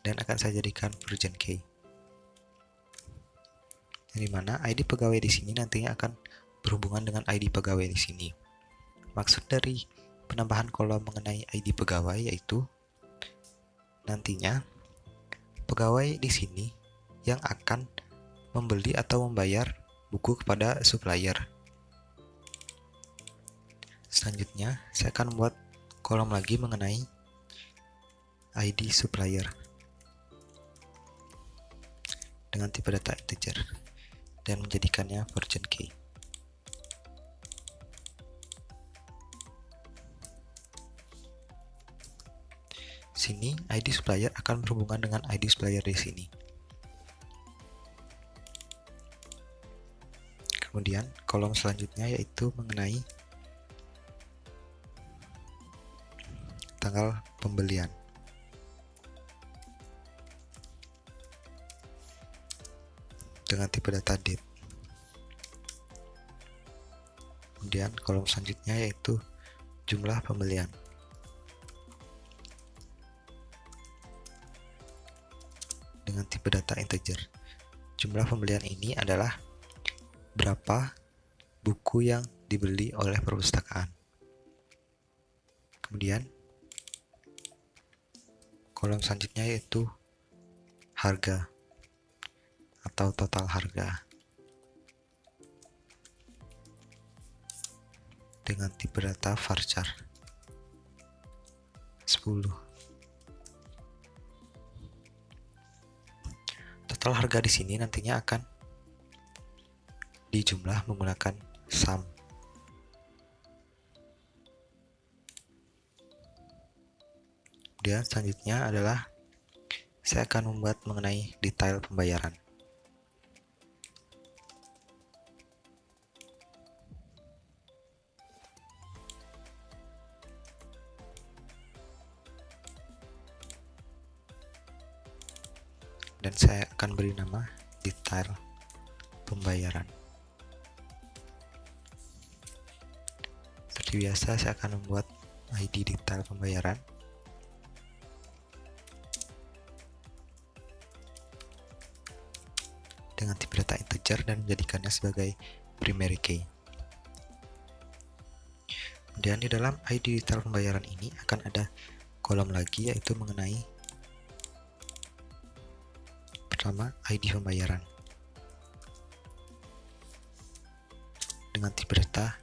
dan akan saya jadikan version key. Yang dimana ID pegawai di sini nantinya akan berhubungan dengan ID pegawai di sini. Maksud dari penambahan kolom mengenai ID pegawai yaitu nantinya pegawai di sini yang akan membeli atau membayar buku kepada supplier. Selanjutnya, saya akan membuat kolom lagi mengenai ID supplier dengan tipe data integer dan menjadikannya version key. Di sini ID supplier akan berhubungan dengan ID supplier di sini. Kemudian kolom selanjutnya yaitu mengenai tanggal pembelian. Dengan tipe data date. Kemudian kolom selanjutnya yaitu jumlah pembelian. Dengan tipe data integer. Jumlah pembelian ini adalah berapa buku yang dibeli oleh perpustakaan. Kemudian kolom selanjutnya yaitu harga atau total harga dengan tipe data varchar 10. Total harga di sini nantinya akan dijumlah menggunakan sum. Kemudian selanjutnya adalah saya akan membuat mengenai detail pembayaran. Dan saya akan beri nama detail pembayaran. Seperti biasa, saya akan membuat ID detail pembayaran. Dengan tipe data integer dan menjadikannya sebagai primary key. Kemudian di dalam ID detail pembayaran ini akan ada kolom lagi yaitu mengenai pertama ID pembayaran dengan tipe data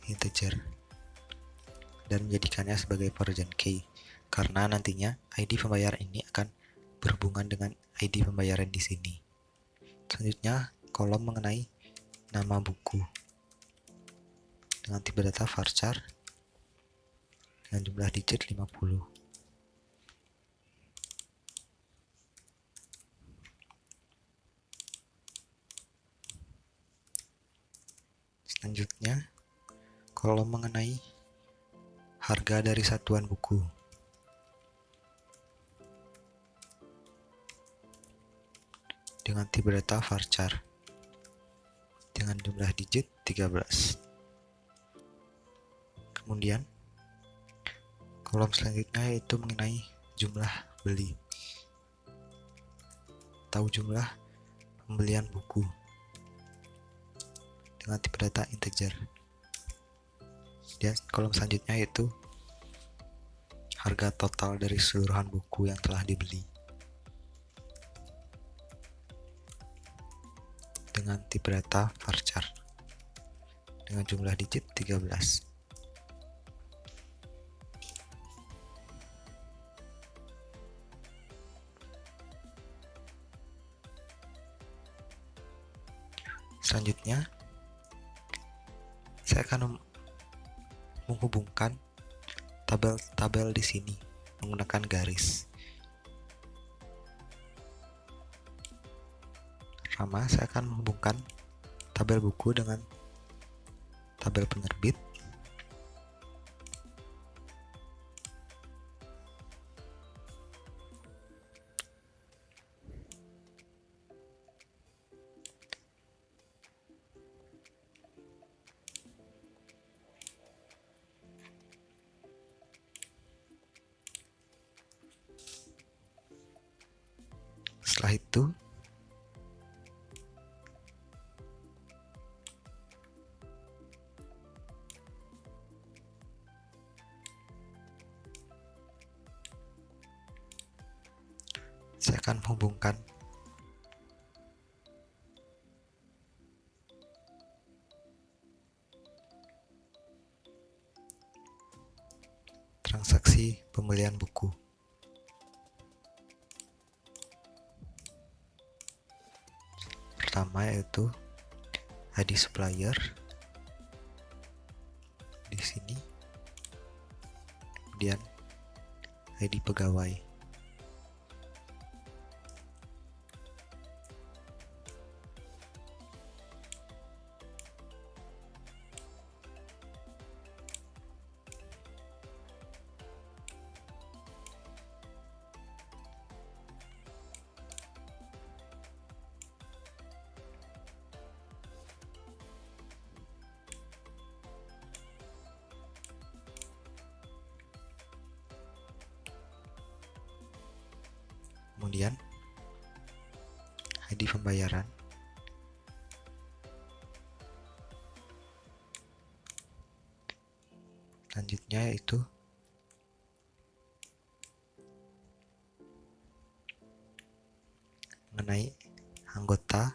integer dan menjadikannya sebagai foreign key karena nantinya ID pembayaran ini akan berhubungan dengan ID pembayaran di sini. Selanjutnya kolom mengenai nama buku dengan tipe data varchar dengan jumlah digit 50. Selanjutnya, kolom mengenai harga dari satuan buku. Dengan tipe data varchar dengan jumlah digit 13. Kemudian, kolom selanjutnya yaitu mengenai jumlah beli atau jumlah pembelian buku dengan tipe data integer. Dan kolom selanjutnya yaitu harga total dari keseluruhan buku yang telah dibeli dengan tipe data varchar dengan jumlah digit 13. Selanjutnya saya akan menghubungkan tabel-tabel di sini menggunakan garis. Pertama, saya akan menghubungkan tabel buku dengan tabel penerbit. Setelah itu, saya akan menghubungkan transaksi pembelian buku. Pertama yaitu ID supplier di sini, kemudian ID pegawai. Kemudian ID pembayaran, selanjutnya yaitu mengenai anggota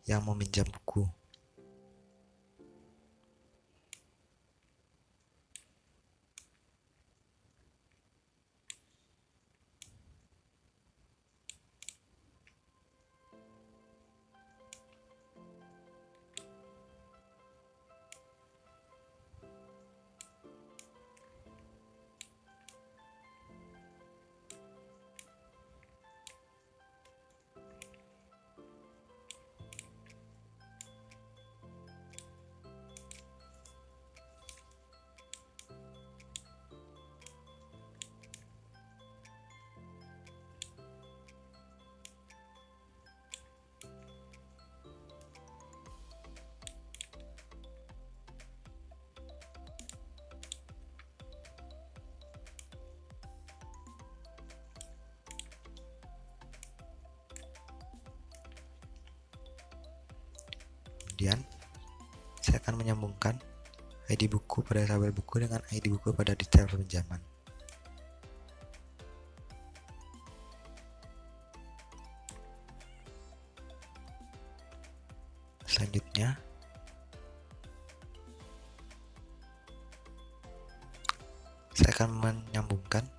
yang meminjam buku. Kemudian saya akan menyambungkan ID buku pada tabel buku dengan ID buku pada detail pinjaman. Selanjutnya, saya akan menyambungkan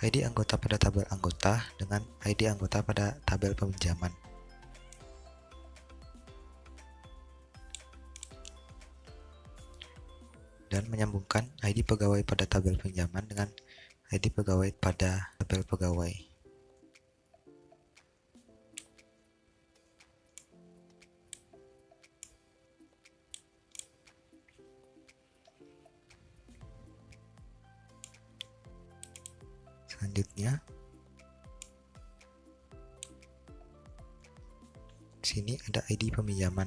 ID anggota pada tabel anggota dengan ID anggota pada tabel peminjaman. Dan menyambungkan ID pegawai pada tabel pinjaman dengan ID pegawai pada tabel pegawai. Selanjutnya, di sini ada ID peminjaman.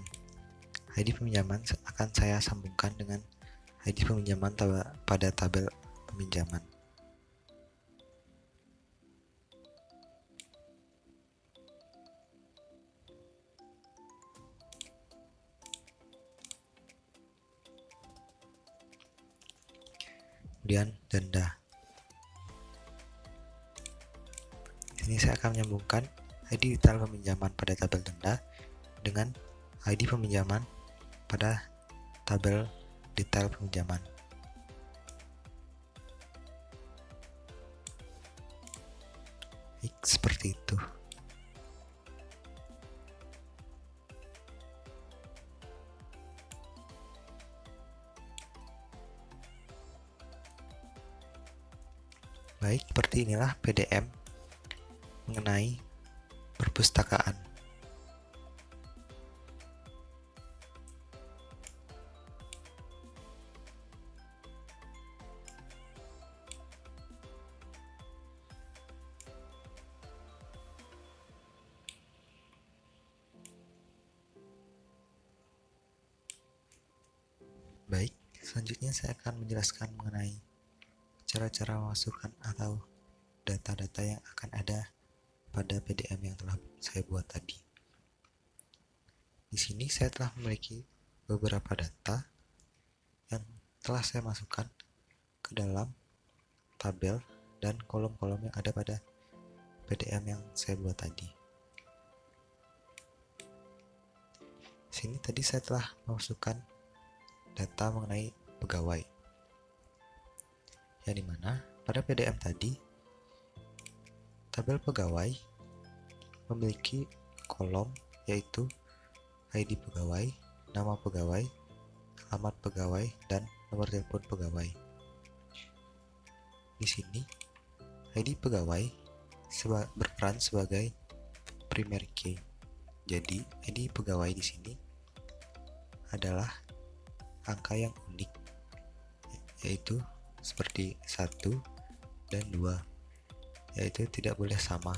ID peminjaman akan saya sambungkan dengan ID peminjaman pada tabel peminjaman. Kemudian denda. Di sini saya akan menyambungkan ID detail peminjaman pada tabel denda dengan ID peminjaman pada tabel detail peminjaman. Seperti itu. Baik, seperti inilah PDM mengenai perpustakaan. Baik, selanjutnya saya akan menjelaskan mengenai cara-cara memasukkan atau data-data yang akan ada pada PDM yang telah saya buat tadi. Di sini saya telah memiliki beberapa data yang telah saya masukkan ke dalam tabel dan kolom-kolom yang ada pada PDM yang saya buat tadi. Di sini tadi saya telah memasukkan data mengenai pegawai, yang dimana pada PDM tadi tabel pegawai memiliki kolom yaitu ID pegawai, nama pegawai, alamat pegawai, dan nomor telepon pegawai. Di sini ID pegawai berperan sebagai primary key. Jadi ID pegawai di sini adalah angka yang unik, yaitu seperti 1 dan 2, yaitu tidak boleh sama.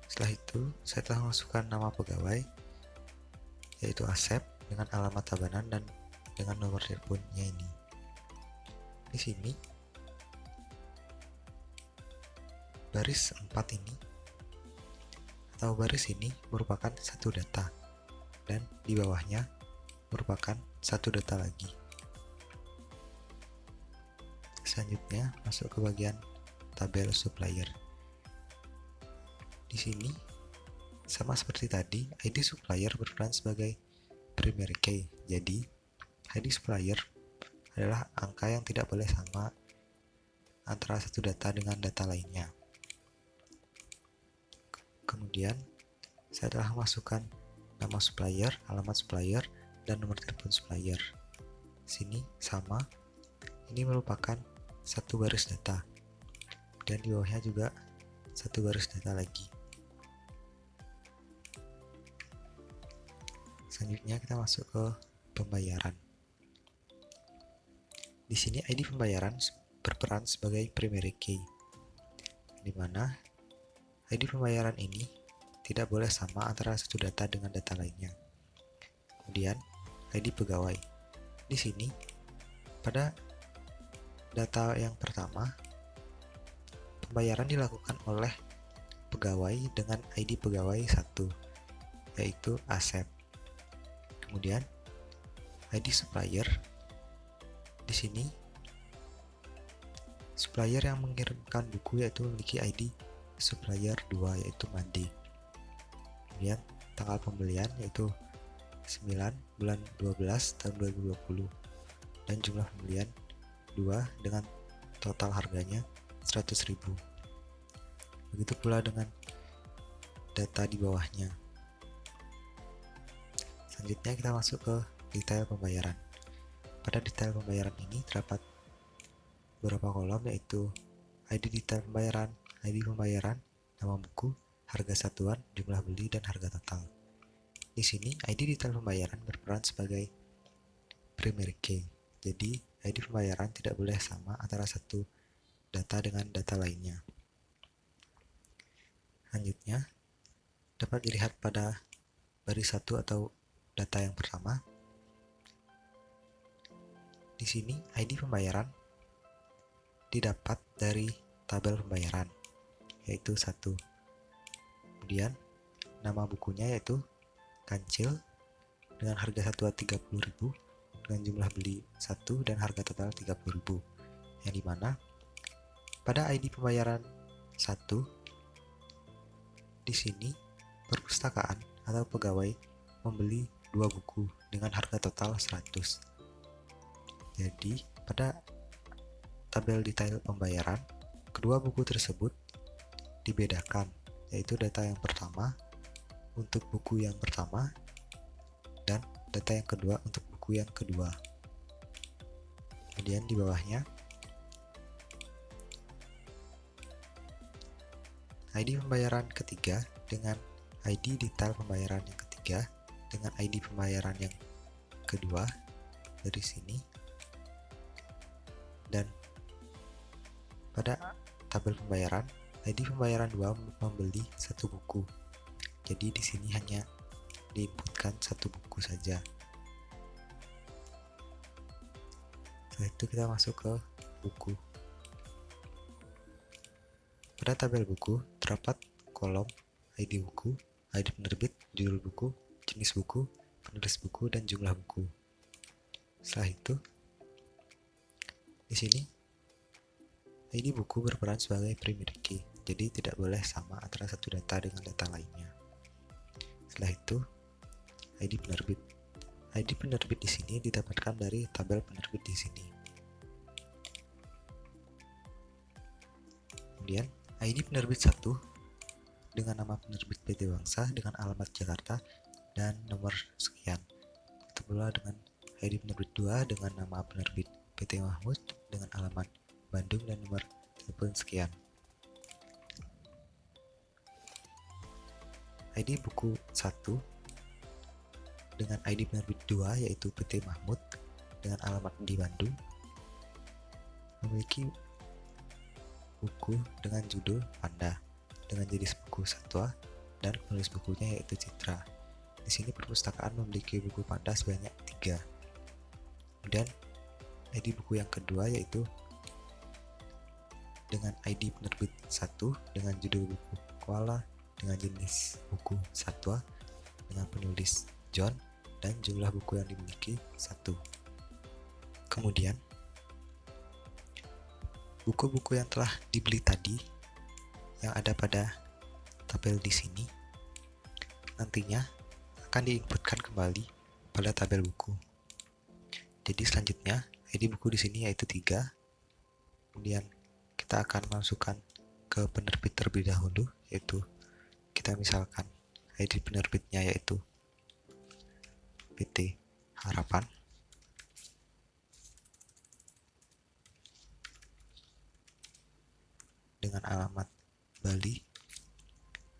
Setelah itu, saya telah memasukkan nama pegawai, yaitu Asep, dengan alamat Tabanan dan dengan nomor teleponnya ini. Di sini, baris 4 ini, atau baris ini merupakan satu data, dan di bawahnya merupakan satu data lagi. Selanjutnya, masuk ke bagian tabel supplier. Di sini, sama seperti tadi, ID supplier berperan sebagai primary key. Jadi, ID supplier adalah angka yang tidak boleh sama antara satu data dengan data lainnya. Kemudian, saya telah memasukkan nama supplier, alamat supplier, dan nomor telepon supplier. Sini sama, ini merupakan satu baris data, dan di bawahnya juga satu baris data lagi. Selanjutnya kita masuk ke pembayaran. Di sini ID pembayaran berperan sebagai primary key, di mana ID pembayaran ini tidak boleh sama antara satu data dengan data lainnya. Kemudian ID pegawai. Di sini pada data yang pertama, pembayaran dilakukan oleh pegawai dengan ID pegawai 1, yaitu Asep. Kemudian ID supplier. Di sini supplier yang mengirimkan buku yaitu memiliki ID supplier 2, yaitu Mandi. Kemudian tanggal pembelian yaitu 9 bulan 12 tahun 2020, dan jumlah pembelian 2 dengan total harganya 100.000. Begitu pula dengan data di bawahnya. Selanjutnya kita masuk ke detail pembayaran. Pada detail pembayaran ini terdapat beberapa kolom, yaitu ID detail pembayaran, ID pembayaran, nama buku, harga satuan, jumlah beli, dan harga total. Di sini ID detail pembayaran berperan sebagai primary key. Jadi ID pembayaran tidak boleh sama antara satu data dengan data lainnya. Selanjutnya dapat dilihat pada baris 1 atau data yang pertama. Di sini ID pembayaran didapat dari tabel pembayaran, yaitu 1. Kemudian nama bukunya yaitu Kancil dengan harga satuan 30.000, dengan jumlah beli 1 dan harga total 30.000, yang dimana pada ID pembayaran 1 di sini perpustakaan atau pegawai membeli 2 buku dengan harga total 100. Jadi pada tabel detail pembayaran, kedua buku tersebut dibedakan, yaitu data yang pertama untuk buku yang pertama dan data yang kedua untuk buku yang kedua. Kemudian di bawahnya ID pembayaran ketiga dengan ID detail pembayaran yang ketiga dengan ID pembayaran yang kedua dari sini, dan pada tabel pembayaran ID pembayaran 2 membeli 1 buku. Jadi di sini hanya diinputkan 1 buku saja. Setelah itu kita masuk ke buku. Pada tabel buku terdapat kolom ID buku, ID penerbit, judul buku, jenis buku, penulis buku, dan jumlah buku. Setelah itu, di sini ID buku berperan sebagai primary key, jadi tidak boleh sama antara satu data dengan data lainnya. Setelah itu, ID penerbit. ID penerbit di sini didapatkan dari tabel penerbit di sini. Kemudian ID penerbit 1 dengan nama penerbit PT Bangsa dengan alamat Jakarta dan nomor sekian. Itu pula dengan ID penerbit 2 dengan nama penerbit PT Mahmud dengan alamat Bandung dan nomor telepon sekian. ID buku 1 dengan ID penerbit 2 yaitu PT Mahmud dengan alamat di Bandung, memiliki buku dengan judul Panda dengan jenis buku satwa dan penulis bukunya yaitu Citra. Di sini perpustakaan memiliki buku Panda sebanyak 3. Kemudian ID buku yang kedua yaitu dengan ID penerbit 1 dengan judul buku Koala dengan jenis buku satwa dengan penulis John dan jumlah buku yang dimiliki 1. Kemudian buku-buku yang telah dibeli tadi yang ada pada tabel di sini nantinya akan diinputkan kembali pada tabel buku. Jadi selanjutnya ID buku di sini yaitu 3. Kemudian kita akan masukkan ke penerbit terlebih dahulu, yaitu kita misalkan ID penerbitnya yaitu PT Harapan. Dengan alamat Bali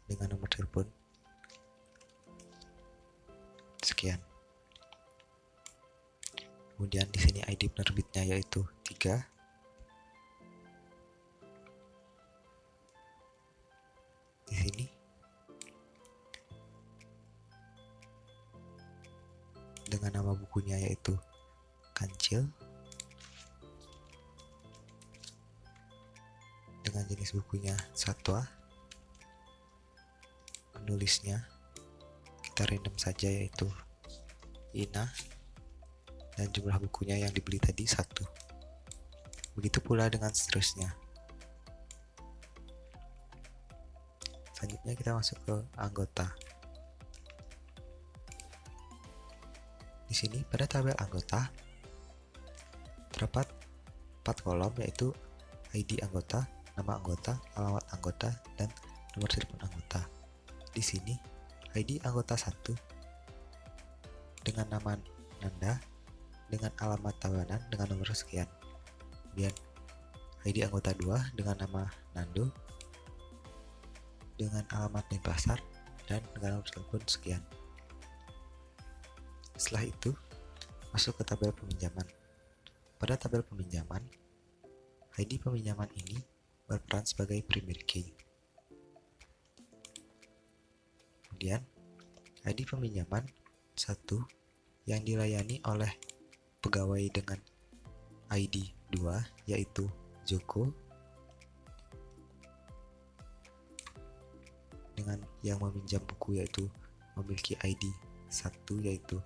dengan nomor telepon sekian. Kemudian di sini ID penerbitnya yaitu 3. Di sini dengan nama bukunya yaitu Kancil dengan jenis bukunya satwa, penulisnya kita random saja yaitu Ina, dan jumlah bukunya yang dibeli tadi 1. Begitu pula dengan seterusnya. Selanjutnya kita masuk ke anggota. Di sini pada tabel anggota terdapat 4 kolom yaitu ID anggota, nama anggota, alamat anggota, dan nomor telepon anggota. Di sini ID anggota 1 dengan nama Nanda dengan alamat Tabanan dengan nomor sekian. Kemudian ID anggota 2 dengan nama Nando dengan alamat Denpasar dan dengan nomor telepon sekian. Setelah itu masuk ke tabel peminjaman. Pada tabel peminjaman, ID peminjaman ini berperan sebagai primary key. Kemudian ID peminjaman 1 yang dilayani oleh pegawai dengan ID 2 yaitu Joko, dengan yang meminjam buku yaitu memiliki ID 1 yaitu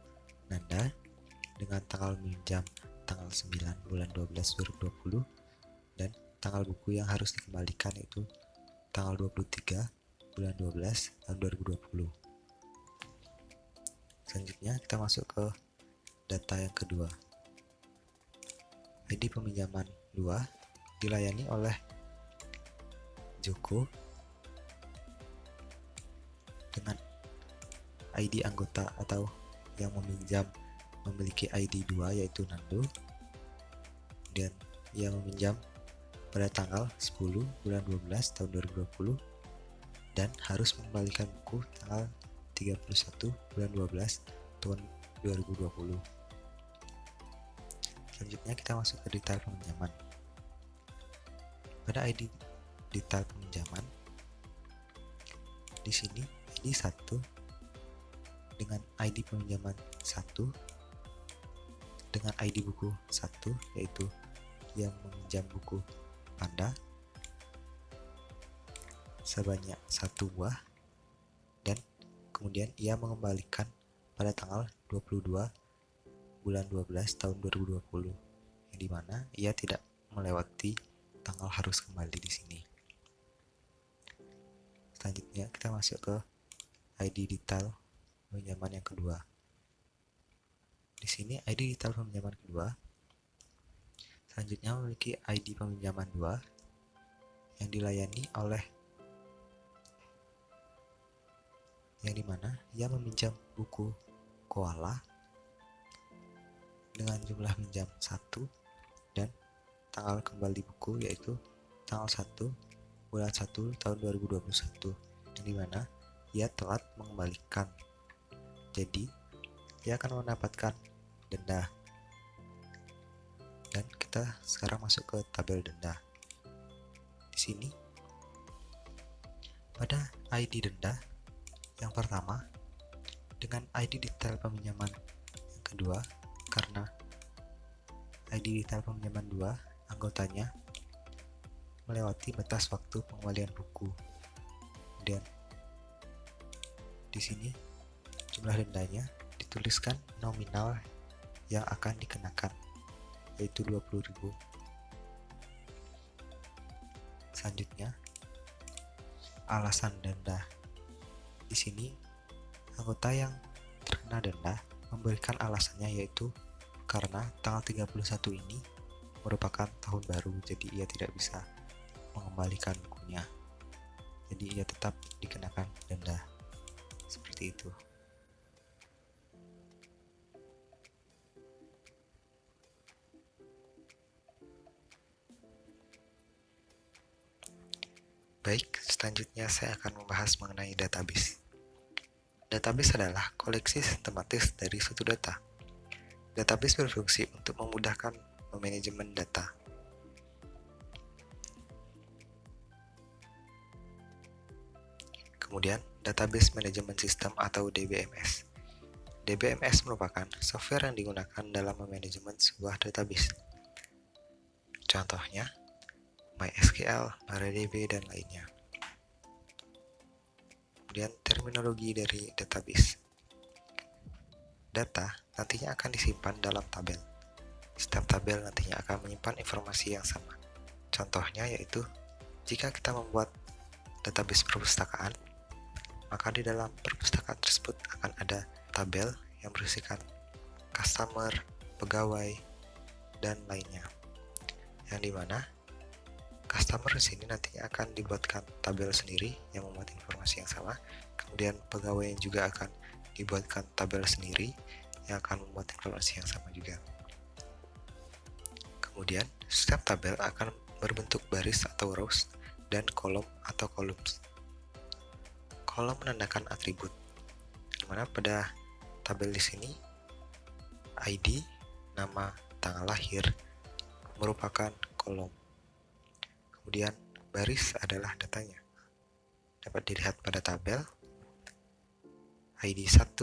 Nanda dengan tanggal meminjam tanggal 9 bulan 12 2020 dan tanggal buku yang harus dikembalikan yaitu tanggal 23 bulan 12 tahun 2020. Selanjutnya kita masuk ke data yang kedua. ID peminjaman 2 dilayani oleh Joko dengan ID anggota atau yang meminjam memiliki ID 2 yaitu Nando, dan yang meminjam pada tanggal 10 bulan 12 tahun 2020 dan harus mengembalikan buku tanggal 31 bulan 12 tahun 2020. Selanjutnya kita masuk ke detail peminjaman. Pada ID detail peminjaman, di sini ID 1 dengan ID peminjaman 1 dengan ID buku 1 yaitu yang meminjam buku Panda sebanyak 1 buah, dan kemudian ia mengembalikan pada tanggal 22 bulan 12 tahun 2020 yang dimana ia tidak melewati tanggal harus kembali di sini. Selanjutnya kita masuk ke ID detail peminjaman yang kedua. Di sini ID detail peminjaman kedua selanjutnya memiliki ID peminjaman 2 yang dilayani oleh yang dimana ia meminjam buku Koala dengan jumlah minjam 1 dan tanggal kembali buku, yaitu tanggal 1 bulan 1 tahun 2021, yang dimana ia telat mengembalikan. Jadi, ia akan mendapatkan denda. Dan kita sekarang masuk ke tabel denda. Di sini, pada ID denda yang pertama, dengan ID detail peminjaman yang kedua, karena ID detail peminjaman 2, anggotanya melewati batas waktu pengembalian buku. Kemudian di sini jumlah dendanya dituliskan nominal yang akan dikenakan, yaitu 20.000. Selanjutnya, alasan denda. Di sini anggota yang terkena denda memberikan alasannya, yaitu karena tanggal 31 ini merupakan tahun baru, jadi ia tidak bisa mengembalikan bukunya. Jadi ia tetap dikenakan denda. Seperti itu. Baik, selanjutnya saya akan membahas mengenai database. Database adalah koleksi sistematis dari suatu data. Database berfungsi untuk memudahkan manajemen data. Kemudian, Database Management System atau DBMS. DBMS merupakan software yang digunakan dalam memanajemen sebuah database. Contohnya, MySQL, MariaDB, dan lainnya. Kemudian, terminologi dari database. Data nantinya akan disimpan dalam tabel. Setiap tabel nantinya akan menyimpan informasi yang sama. Contohnya yaitu, jika kita membuat database perpustakaan, maka di dalam perpustakaan tersebut akan ada tabel yang berisikan customer, pegawai, dan lainnya. Yang dimana customer di sini nantinya akan dibuatkan tabel sendiri yang memuat informasi yang sama. Kemudian pegawai juga akan dibuatkan tabel sendiri yang akan memuat informasi yang sama juga. Kemudian setiap tabel akan berbentuk baris atau rows dan kolom atau columns. Kolom menandakan atribut, di mana pada tabel di sini ID, nama, tanggal lahir merupakan kolom. Kemudian baris adalah datanya. Dapat dilihat pada tabel ID 1,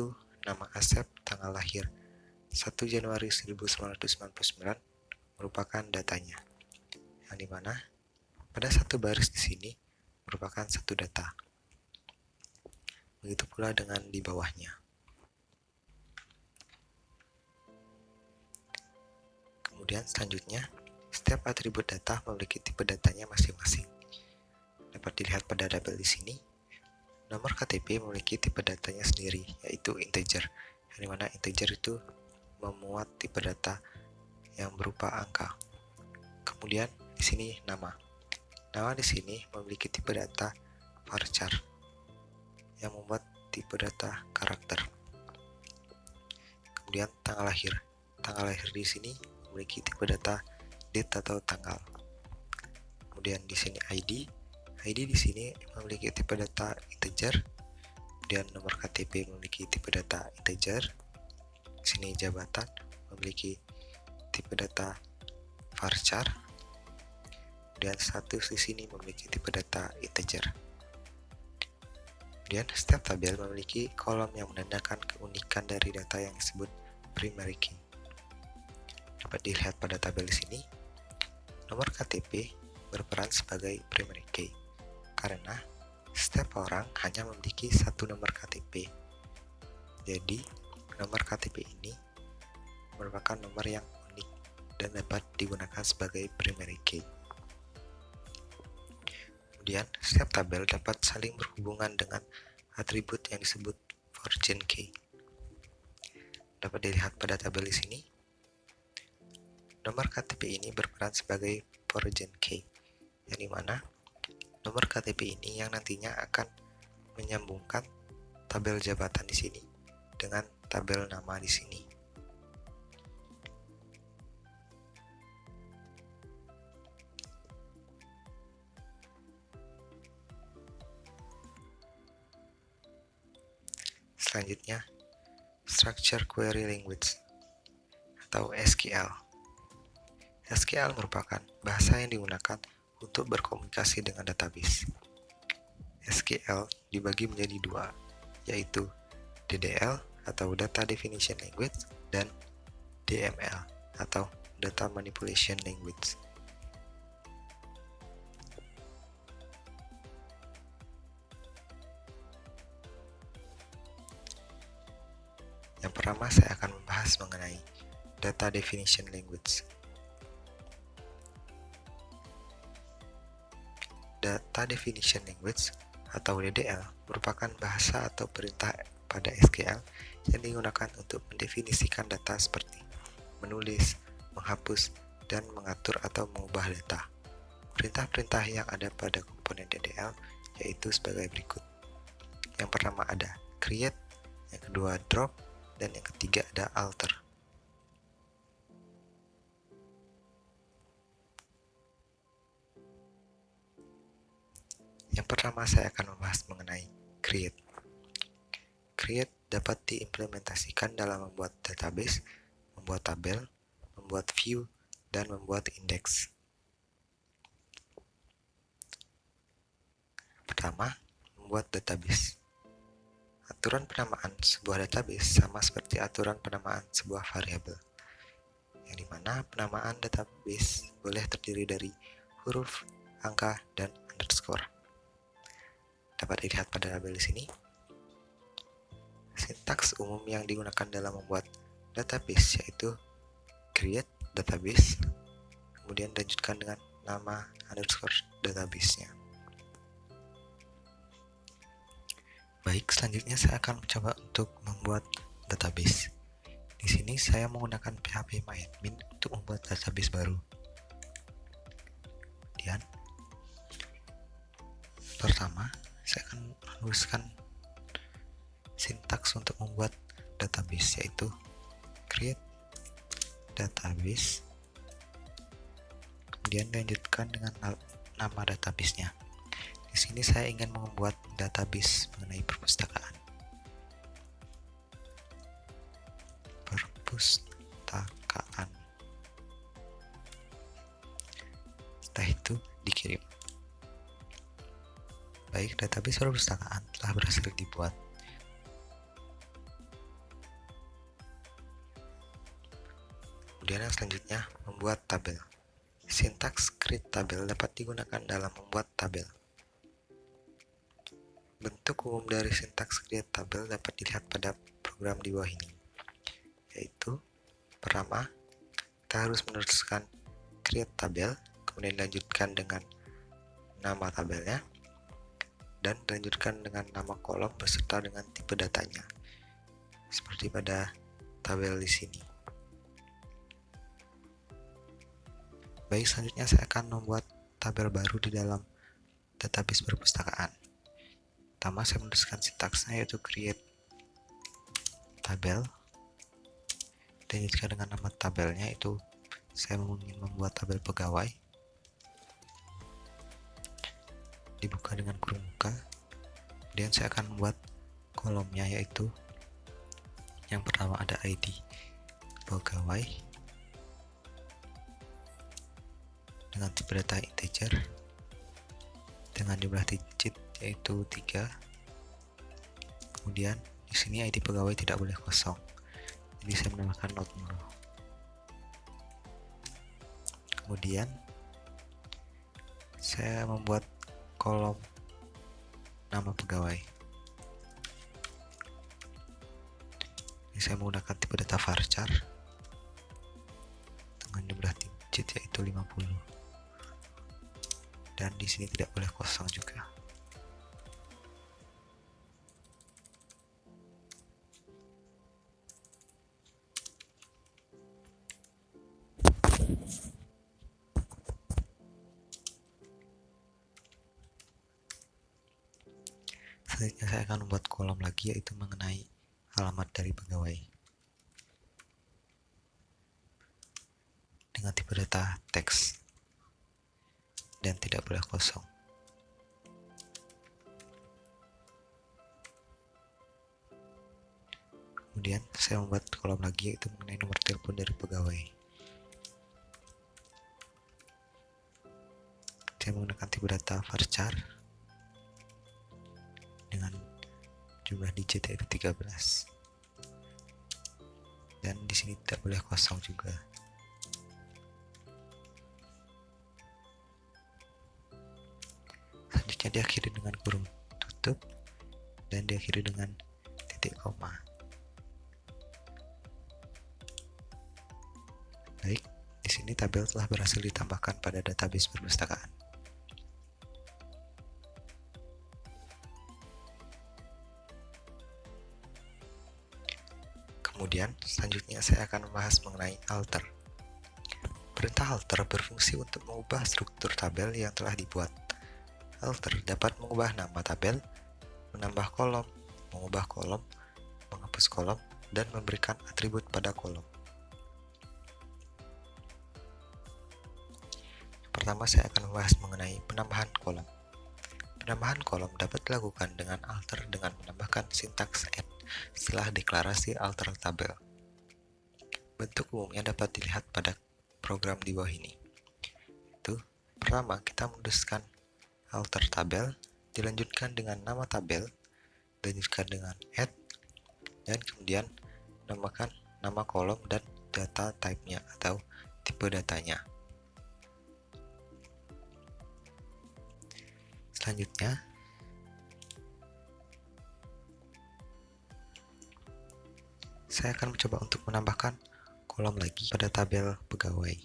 nama Asep, tanggal lahir 1 Januari 1999 merupakan datanya. Yang dimana pada satu baris di sini merupakan satu data. Begitu pula dengan di bawahnya. Kemudian selanjutnya, setiap atribut data memiliki tipe datanya masing-masing. Dapat dilihat pada tabel di sini, nomor KTP memiliki tipe datanya sendiri, yaitu integer, yang dimana integer itu memuat tipe data yang berupa angka. Kemudian di sini nama. Nama di sini memiliki tipe data varchar, yang membuat tipe data karakter. Kemudian tanggal lahir. Tanggal lahir di sini memiliki tipe data date atau tanggal. Kemudian di sini ID. ID di sini memiliki tipe data integer. Kemudian nomor KTP memiliki tipe data integer. Di sini jabatan memiliki tipe data varchar. Kemudian status di sini memiliki tipe data integer. Kemudian setiap tabel memiliki kolom yang menandakan keunikan dari data yang disebut primary key. Dapat dilihat pada tabel di sini, nomor KTP berperan sebagai primary key karena setiap orang hanya memiliki satu nomor KTP. Jadi, nomor KTP ini merupakan nomor yang unik dan dapat digunakan sebagai primary key. Kemudian, setiap tabel dapat saling berhubungan dengan atribut yang disebut foreign key. Dapat dilihat pada tabel di sini, nomor KTP ini berperan sebagai foreign key, yang dimana nomor KTP ini yang nantinya akan menyambungkan tabel jabatan di sini dengan tabel nama di sini. selanjutnya, Structure Query Language atau SQL. SQL merupakan bahasa yang digunakan untuk berkomunikasi dengan database. SQL dibagi menjadi dua, yaitu DDL atau Data Definition Language dan DML atau Data Manipulation Language. Yang pertama, saya akan membahas mengenai Data Definition Language. Data Definition Language atau DDL merupakan bahasa atau perintah pada SQL yang digunakan untuk mendefinisikan data seperti menulis, menghapus, dan mengatur atau mengubah data. Perintah-perintah yang ada pada komponen DDL yaitu sebagai berikut. Yang pertama ada create, yang kedua drop, dan yang ketiga ada alter. Yang pertama saya akan membahas mengenai create. Create dapat diimplementasikan dalam membuat database, membuat tabel, membuat view, dan membuat indeks. Pertama, membuat database. Aturan penamaan sebuah database sama seperti aturan penamaan sebuah variabel, yang dimana penamaan database boleh terdiri dari huruf, angka, dan underscore. Dapat dilihat pada tabel di sini. Sintaks umum yang digunakan dalam membuat database yaitu create database, kemudian dilanjutkan dengan nama underscore database-nya. Baik, selanjutnya saya akan mencoba untuk membuat database. Di sini saya menggunakan PHP MyAdmin untuk membuat database baru. Kemudian, pertama, saya akan menuliskan sintaks untuk membuat database, yaitu create database, kemudian dilanjutkan dengan nama database-nya. Di sini saya ingin membuat database mengenai perpustakaan. Perpustakaan. Setelah itu dikirim. Baik, database perpustakaan telah berhasil dibuat. Kemudian yang selanjutnya, membuat tabel. Sintaks create tabel dapat digunakan dalam membuat tabel. Bentuk umum dari sintaks create tabel dapat dilihat pada program di bawah ini, yaitu pertama, kita harus menuliskan create tabel, kemudian dilanjutkan dengan nama tabelnya, dan dilanjutkan dengan nama kolom beserta dengan tipe datanya, seperti pada tabel di sini. Baik, selanjutnya saya akan membuat tabel baru di dalam database perpustakaan. Pertama, saya menuliskan sintaksnya yaitu create tabel, dilanjutkan dengan nama tabelnya, itu saya ingin membuat tabel pegawai, dibuka dengan kurung muka. Kemudian saya akan membuat kolomnya, yaitu yang pertama ada ID pegawai dengan tipe data integer dengan jumlah digit yaitu 3. Kemudian di sini ID pegawai tidak boleh kosong, jadi saya menambahkan not null. Kemudian saya membuat kolom nama pegawai. Ini saya menggunakan tipe data varchar dengan jumlah digit yaitu 50. Dan di sini tidak boleh kosong juga. Selanjutnya saya akan membuat kolom lagi, yaitu mengenai alamat dari pegawai dengan tipe data teks dan tidak boleh kosong. Kemudian saya membuat kolom lagi, yaitu mengenai nomor telepon dari pegawai. Saya menggunakan tipe data varchar dengan jumlah digit yaitu 13. Dan di sini tidak boleh kosong juga. Selanjutnya diakhiri dengan kurung tutup dan diakhiri dengan titik koma. Baik, di sini tabel telah berhasil ditambahkan pada database perpustakaan. Kemudian, selanjutnya saya akan membahas mengenai alter. Perintah alter berfungsi untuk mengubah struktur tabel yang telah dibuat. Alter dapat mengubah nama tabel, menambah kolom, mengubah kolom, menghapus kolom, dan memberikan atribut pada kolom. Pertama, saya akan membahas mengenai penambahan kolom. Penambahan kolom dapat dilakukan dengan alter dengan menambahkan sintaks add setelah deklarasi alter tabel. Bentuk umumnya dapat dilihat pada program di bawah ini. Pertama, kita menuliskan alter tabel, dilanjutkan dengan nama tabel, dilanjutkan dengan add, dan kemudian menambahkan nama kolom dan data type-nya atau tipe datanya. Selanjutnya, saya akan mencoba untuk menambahkan kolom lagi pada tabel pegawai.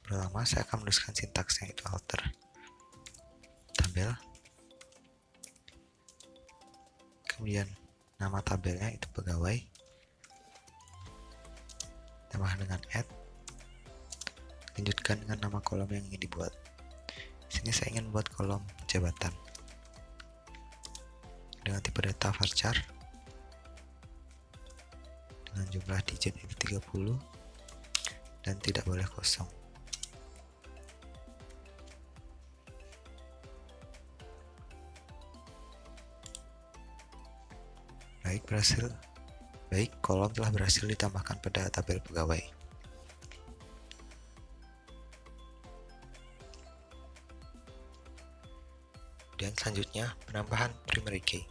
Pertama, saya akan menuliskan sintaksnya itu alter tabel, kemudian nama tabelnya itu pegawai, tambah dengan add, lanjutkan dengan nama kolom yang ingin dibuat. Di sini saya ingin membuat kolom jabatan dengan tipe data varchar dengan jumlah digit itu 30 dan tidak boleh kosong. Baik, kolom telah berhasil ditambahkan pada tabel pegawai. Dan selanjutnya, penambahan primary key.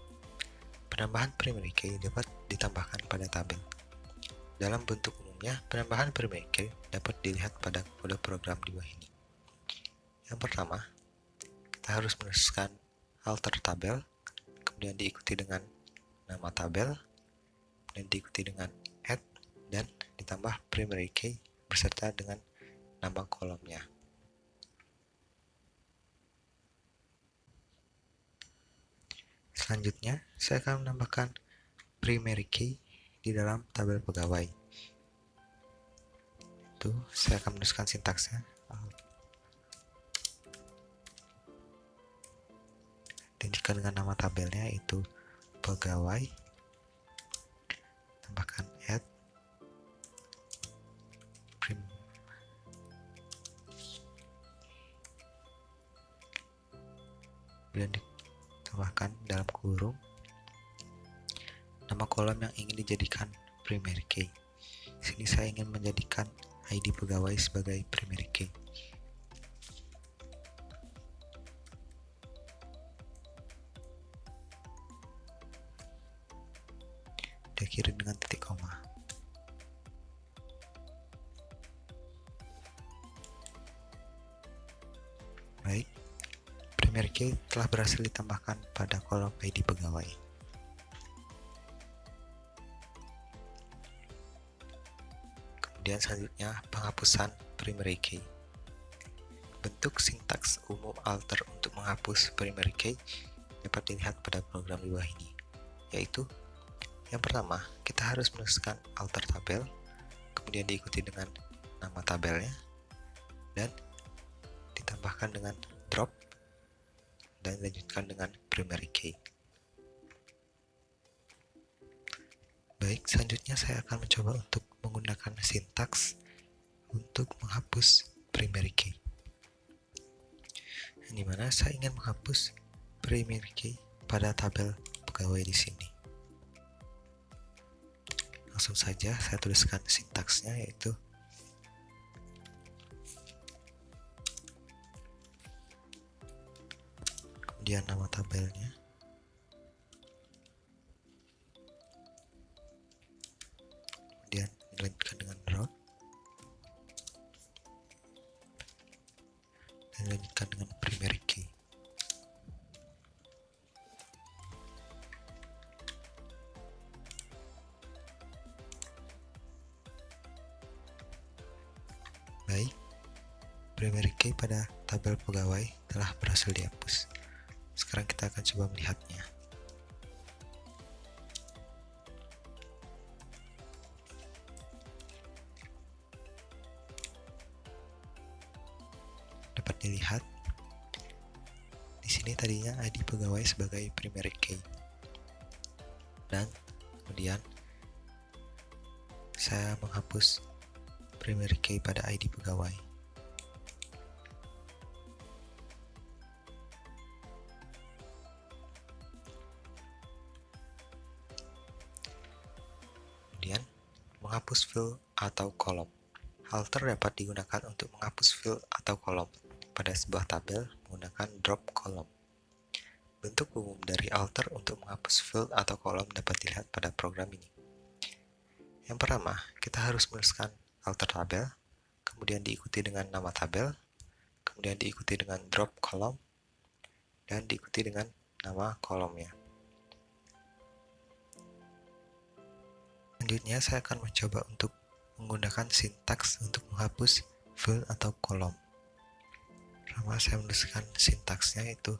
Penambahan primary key dapat ditambahkan pada tabel. Dalam bentuk umumnya, penambahan primary key dapat dilihat pada kode program di bawah ini. Yang pertama, kita harus menuliskan alter tabel, kemudian diikuti dengan nama tabel, dan diikuti dengan add, dan ditambah primary key beserta dengan nama kolomnya. Selanjutnya, saya akan menambahkan primary key di dalam tabel pegawai. Saya akan menuliskan sintaksnya. Dan jika dengan nama tabelnya itu pegawai, tambahkan add prim, kemudian ditambahkan dalam kurung nama kolom yang ingin dijadikan primary key. Di sini saya ingin menjadikan ID pegawai sebagai primary key. Diakhiri dengan titik koma. Baik, primary key telah berhasil ditambahkan pada kolom ID pegawai. Kemudian selanjutnya, penghapusan primary key. Bentuk sintaks umum alter untuk menghapus primary key dapat dilihat pada program di bawah ini, yaitu yang pertama, kita harus menuliskan alter tabel, kemudian diikuti dengan nama tabelnya, dan ditambahkan dengan drop, dan dilanjutkan dengan primary key. Baik, selanjutnya saya akan mencoba untuk menggunakan sintaks untuk menghapus primary key, di mana saya ingin menghapus primary key pada tabel pegawai di sini. Langsung saja saya tuliskan sintaksnya, yaitu kemudian nama tabelnya, kemudian dilanjutkan dengan drop, dan dilanjutkan dengan primary key. Baik, primary key pada tabel pegawai telah berhasil dihapus. Sekarang kita akan coba melihatnya. Dapat dilihat, di sini tadinya ID pegawai sebagai primary key, dan kemudian saya menghapus primary key pada ID pegawai. Kemudian, menghapus field atau kolom. Alter dapat digunakan untuk menghapus field atau kolom pada sebuah tabel menggunakan drop kolom. Bentuk umum dari alter untuk menghapus field atau kolom dapat dilihat pada program ini. Yang pertama, kita harus menuliskan alter tabel, kemudian diikuti dengan nama tabel, kemudian diikuti dengan drop kolom, dan diikuti dengan nama kolomnya. Selanjutnya, saya akan mencoba untuk menggunakan sintaks untuk menghapus field atau kolom. Pertama, saya menuliskan sintaksnya, yaitu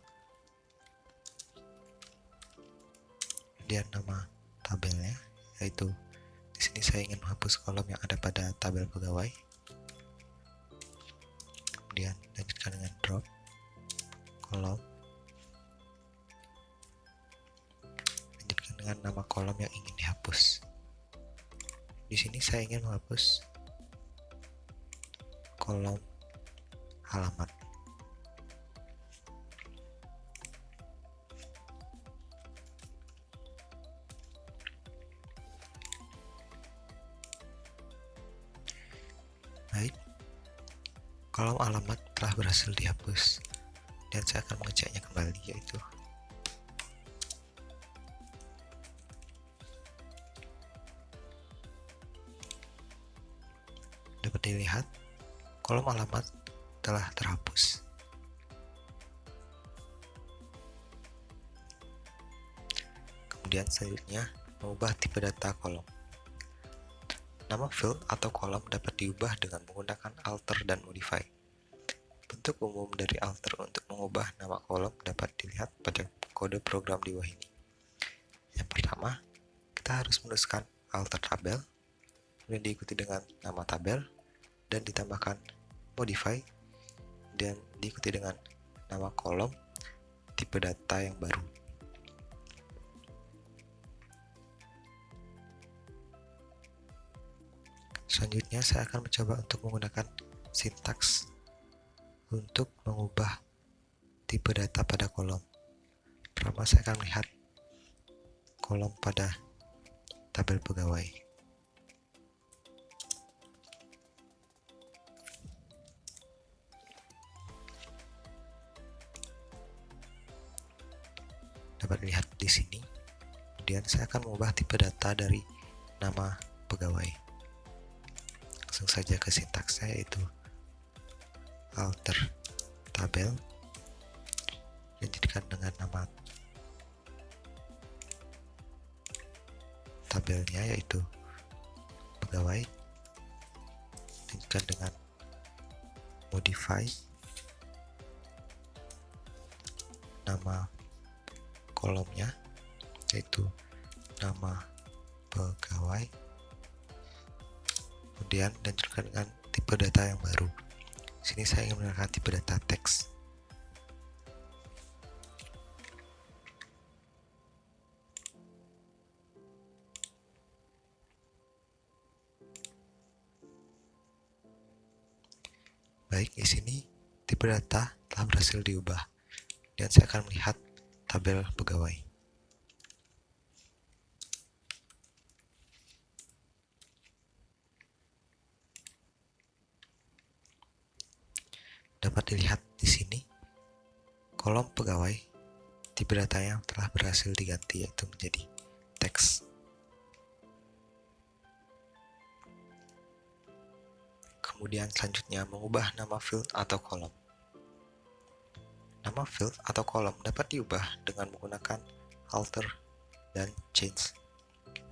kemudian nama tabelnya, yaitu di sini saya ingin menghapus kolom yang ada pada tabel pegawai. Kemudian lanjutkan dengan drop kolom, lanjutkan dengan nama kolom yang ingin dihapus. Di sini saya ingin menghapus kolom halaman. Baik, kolom alamat telah berhasil dihapus, dan saya akan mengeceknya kembali, yaitu dapat dilihat kolom alamat telah terhapus. Kemudian selanjutnya, mengubah tipe data kolom. Nama field atau kolom dapat diubah dengan menggunakan alter dan modify. Bentuk umum dari alter untuk mengubah nama kolom dapat dilihat pada kode program di bawah ini. Yang pertama, kita harus menuliskan alter tabel, kemudian diikuti dengan nama tabel, dan ditambahkan modify, dan diikuti dengan nama kolom tipe data yang baru. Selanjutnya, saya akan mencoba untuk menggunakan sintaks untuk mengubah tipe data pada kolom. Pertama, saya akan melihat kolom pada tabel pegawai. Dapat dilihat di sini. Kemudian saya akan mengubah tipe data dari nama pegawai. Langsung saja ke sintaksnya, yaitu alter tabel, lanjutkan dengan nama tabelnya, yaitu pegawai, lanjutkan dengan modify, nama kolomnya, yaitu nama pegawai, kemudian lanjutkan dengan tipe data yang baru. Di sini saya ingin menggunakan tipe data teks. Baik, di sini tipe data telah berhasil diubah, dan saya akan melihat tabel pegawai. Dapat dilihat di sini, kolom pegawai tipe datanya telah berhasil diganti yaitu menjadi teks. Kemudian selanjutnya mengubah nama field atau kolom. Nama field atau kolom dapat diubah dengan menggunakan alter dan change.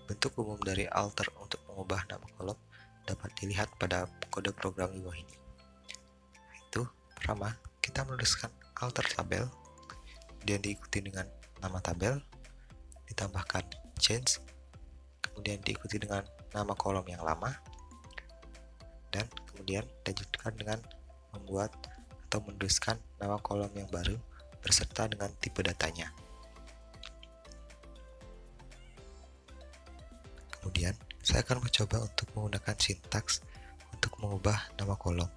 Bentuk umum dari alter untuk mengubah nama kolom dapat dilihat pada kode program di bawah ini. Itu pertama, kita menuliskan alter tabel, kemudian diikuti dengan nama tabel, ditambahkan change, kemudian diikuti dengan nama kolom yang lama, dan kemudian dilanjutkan dengan membuat atau menuliskan nama kolom yang baru berserta dengan tipe datanya. Kemudian, saya akan mencoba untuk menggunakan sintaks untuk mengubah nama kolom.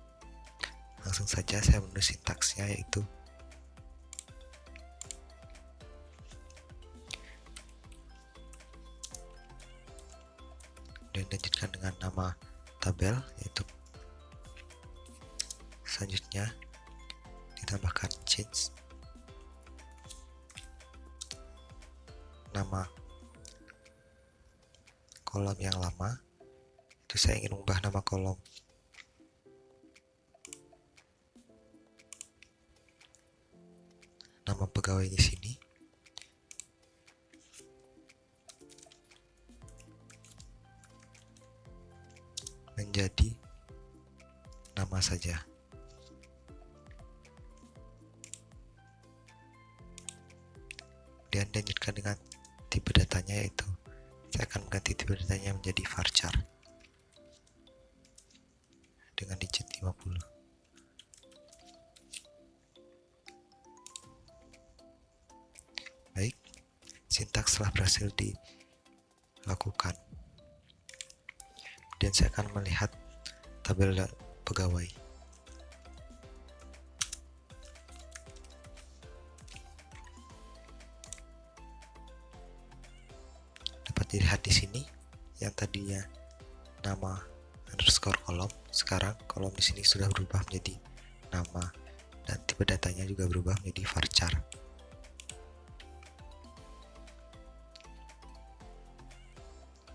Langsung saja saya menulis sintaksnya, yaitu dan dilanjutkan dengan nama tabel, yaitu selanjutnya ditambahkan change, nama kolom yang lama, itu saya ingin mengubah nama kolom nama pegawai di sini menjadi nama saja. Kemudian dilanjutkan dengan tipe datanya, yaitu saya akan mengganti tipe datanya menjadi varchar dengan digit 50. Baik, sintaks telah berhasil dilakukan. Kemudian saya akan melihat tabel pegawai. Dapat dilihat di sini, yang tadinya nama underscore kolom, sekarang kolom di sini sudah berubah menjadi nama, dan tipe datanya juga berubah menjadi varchar.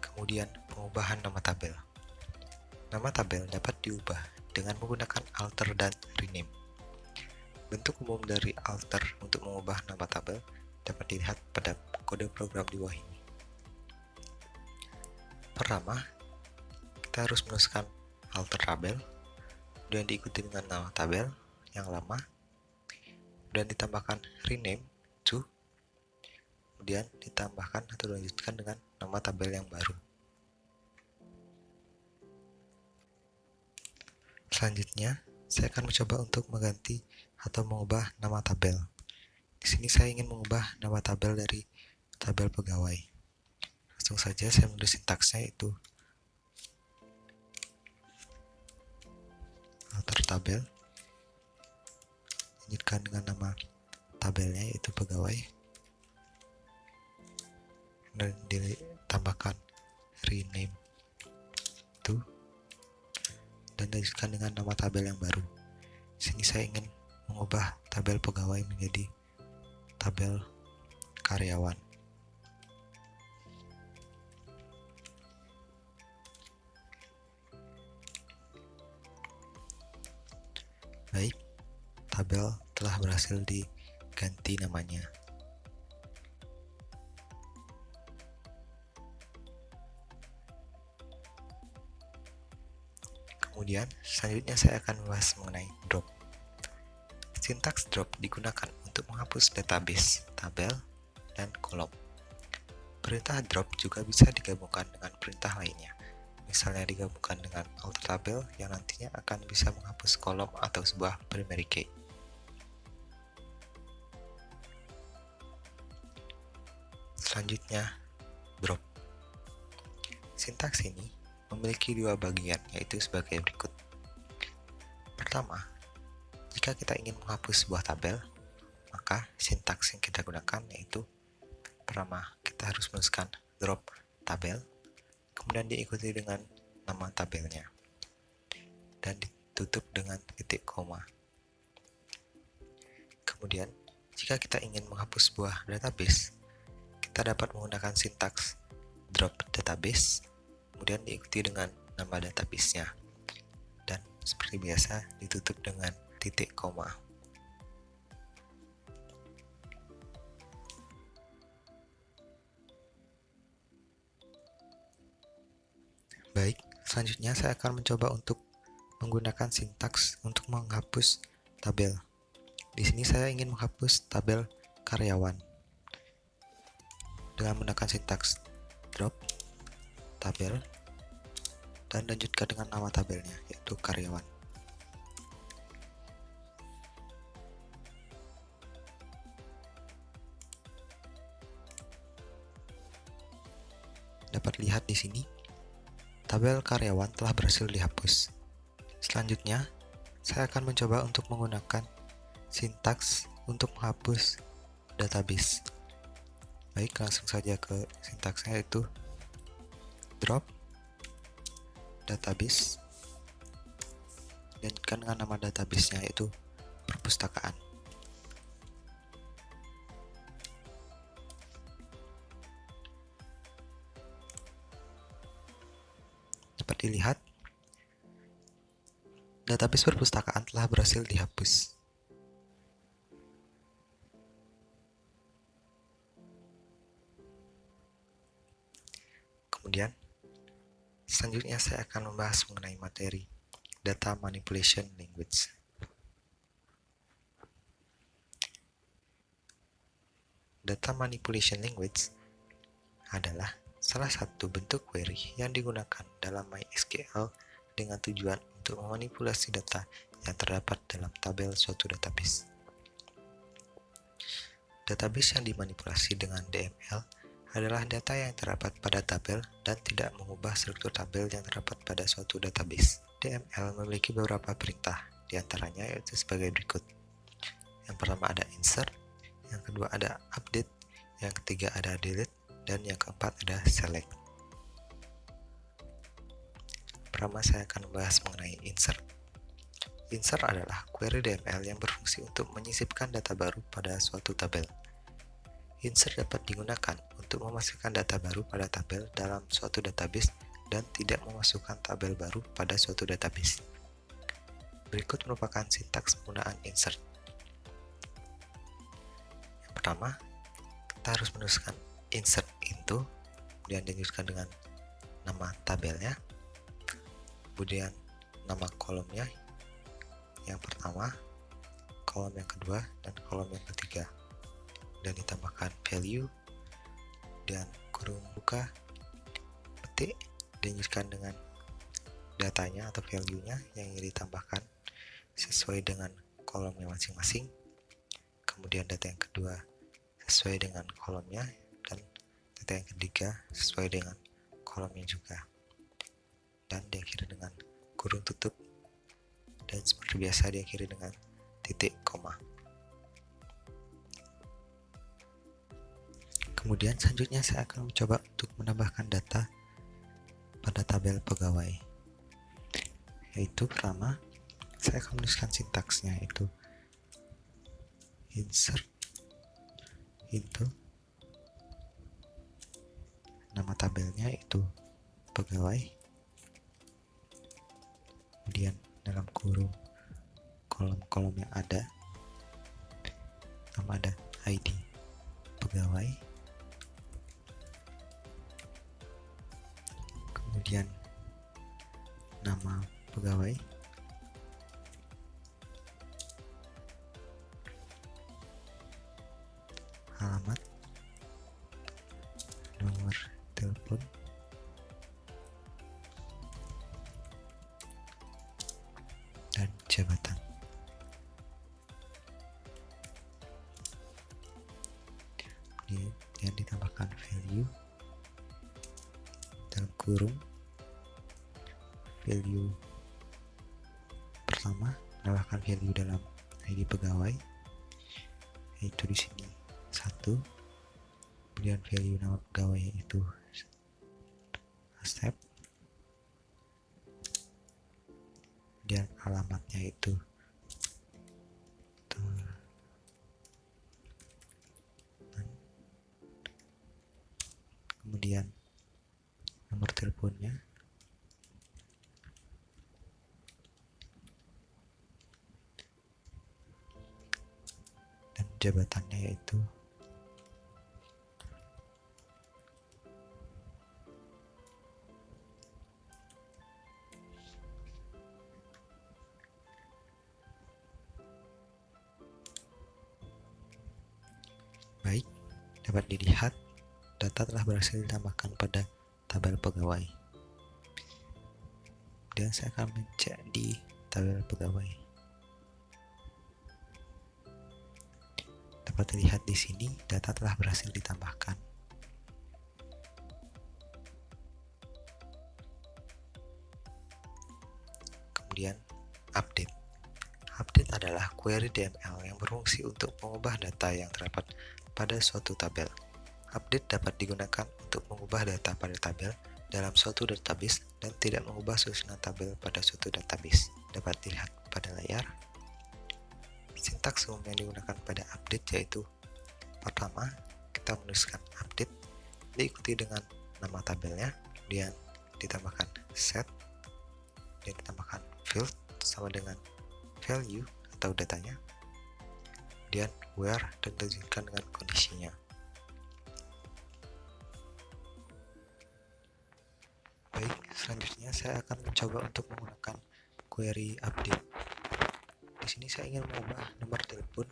Kemudian pengubahan nama tabel. Nama tabel dapat diubah dengan menggunakan alter dan rename. Bentuk umum dari alter untuk mengubah nama tabel dapat dilihat pada kode program di bawah ini. Pertama, kita harus menuliskan alter tabel, kemudian diikuti dengan nama tabel yang lama, kemudian ditambahkan rename to, kemudian ditambahkan atau dilanjutkan dengan nama tabel yang baru. Selanjutnya, saya akan mencoba untuk mengganti atau mengubah nama tabel. Di sini saya ingin mengubah nama tabel dari tabel pegawai. Langsung saja saya menulis sintaksnya, yaitu alter tabel, lanjutkan dengan nama tabelnya yaitu pegawai, dan ditambahkan rename to, dan lanjutkan dengan nama tabel yang baru. Di sini saya ingin mengubah tabel pegawai menjadi tabel karyawan. Baik, tabel telah berhasil diganti namanya. Kemudian, selanjutnya saya akan membahas mengenai drop. Sintaks drop digunakan untuk menghapus database, tabel, dan kolom. Perintah drop juga bisa digabungkan dengan perintah lainnya. Misalnya digabungkan dengan alter tabel yang nantinya akan bisa menghapus kolom atau sebuah primary key. Selanjutnya, drop. Sintaks ini memiliki dua bagian, yaitu sebagai berikut. Pertama, jika kita ingin menghapus sebuah tabel, maka sintaks yang kita gunakan yaitu pertama, kita harus menuliskan drop tabel, kemudian diikuti dengan nama tabelnya, dan ditutup dengan titik koma. Kemudian, jika kita ingin menghapus sebuah database, kita dapat menggunakan sintaks drop database, kemudian diikuti dengan nama database-nya. Dan seperti biasa, ditutup dengan titik koma. Baik, selanjutnya saya akan mencoba untuk menggunakan sintaks untuk menghapus tabel. Di sini saya ingin menghapus tabel karyawan dengan menggunakan sintaks drop tabel dan lanjutkan dengan nama tabelnya, yaitu karyawan. Dapat lihat di sini, tabel karyawan telah berhasil dihapus. Selanjutnya, saya akan mencoba untuk menggunakan sintaks untuk menghapus database. Baik, langsung saja ke sintaksnya, yaitu drop database, lanjutkan dengan nama database-nya, yaitu perpustakaan. Dapat dilihat, database perpustakaan telah berhasil dihapus. Kemudian, selanjutnya saya akan membahas mengenai materi Data Manipulation Language. Data Manipulation Language adalah salah satu bentuk query yang digunakan dalam MySQL dengan tujuan untuk memanipulasi data yang terdapat dalam tabel suatu database. Database yang dimanipulasi dengan DML adalah data yang terdapat pada tabel dan tidak mengubah struktur tabel yang terdapat pada suatu database. DML memiliki beberapa perintah, diantaranya yaitu sebagai berikut. Yang pertama ada insert, yang kedua ada update, yang ketiga ada delete, dan yang keempat ada select. Pertama saya akan membahas mengenai insert. Insert adalah query DML yang berfungsi untuk menyisipkan data baru pada suatu tabel. Insert dapat digunakan untuk memasukkan data baru pada tabel dalam suatu database dan tidak memasukkan tabel baru pada suatu database. Berikut merupakan sintaks penggunaan insert. Yang pertama, kita harus menuliskan insert into, kemudian dilanjutkan dengan nama tabelnya, kemudian nama kolomnya yang pertama, kolom yang kedua, dan kolom yang ketiga. Dan ditambahkan value, dan kurung buka, petik, dilanjutkan dengan datanya atau value-nya yang ingin ditambahkan sesuai dengan kolomnya masing-masing. Kemudian data yang kedua sesuai dengan kolomnya, dan data yang ketiga sesuai dengan kolomnya juga. Dan diakhiri dengan kurung tutup, dan seperti biasa diakhiri dengan titik koma. Kemudian selanjutnya saya akan mencoba untuk menambahkan data pada tabel pegawai. Yaitu pertama, saya akan menuliskan sintaksnya, yaitu insert into, nama tabelnya itu pegawai, kemudian dalam kurung kolom-kolom yang ada, nama ada ID pegawai, kemudian nama pegawai, alamat, nomor telepon, dan jabatan. Kemudian ditambahkan value dalam kurung, value pertama menambahkan value dalam ID pegawai, yaitu di sini 1, kemudian value nama pegawai yaitu step, kemudian alamatnya itu teleponnya, dan jabatannya yaitu baik. Dapat dilihat data telah berhasil ditambahkan pada tabel pegawai. Dan saya akan mencek di tabel pegawai. Dapat dilihat di sini data telah berhasil ditambahkan. Kemudian update. Update adalah query DML yang berfungsi untuk mengubah data yang terdapat pada suatu tabel. Update dapat digunakan untuk mengubah data pada tabel dalam suatu database dan tidak mengubah susunan tabel pada suatu database. Dapat dilihat pada layar. Sintaks umum yang digunakan pada update yaitu: pertama, kita menuliskan update diikuti dengan nama tabelnya, kemudian ditambahkan set, dan ditambahkan field sama dengan value atau datanya, kemudian where, dan dilanjutkan dengan kondisinya. Baik, selanjutnya saya akan mencoba untuk menggunakan query update. Di sini saya ingin mengubah nomor telepon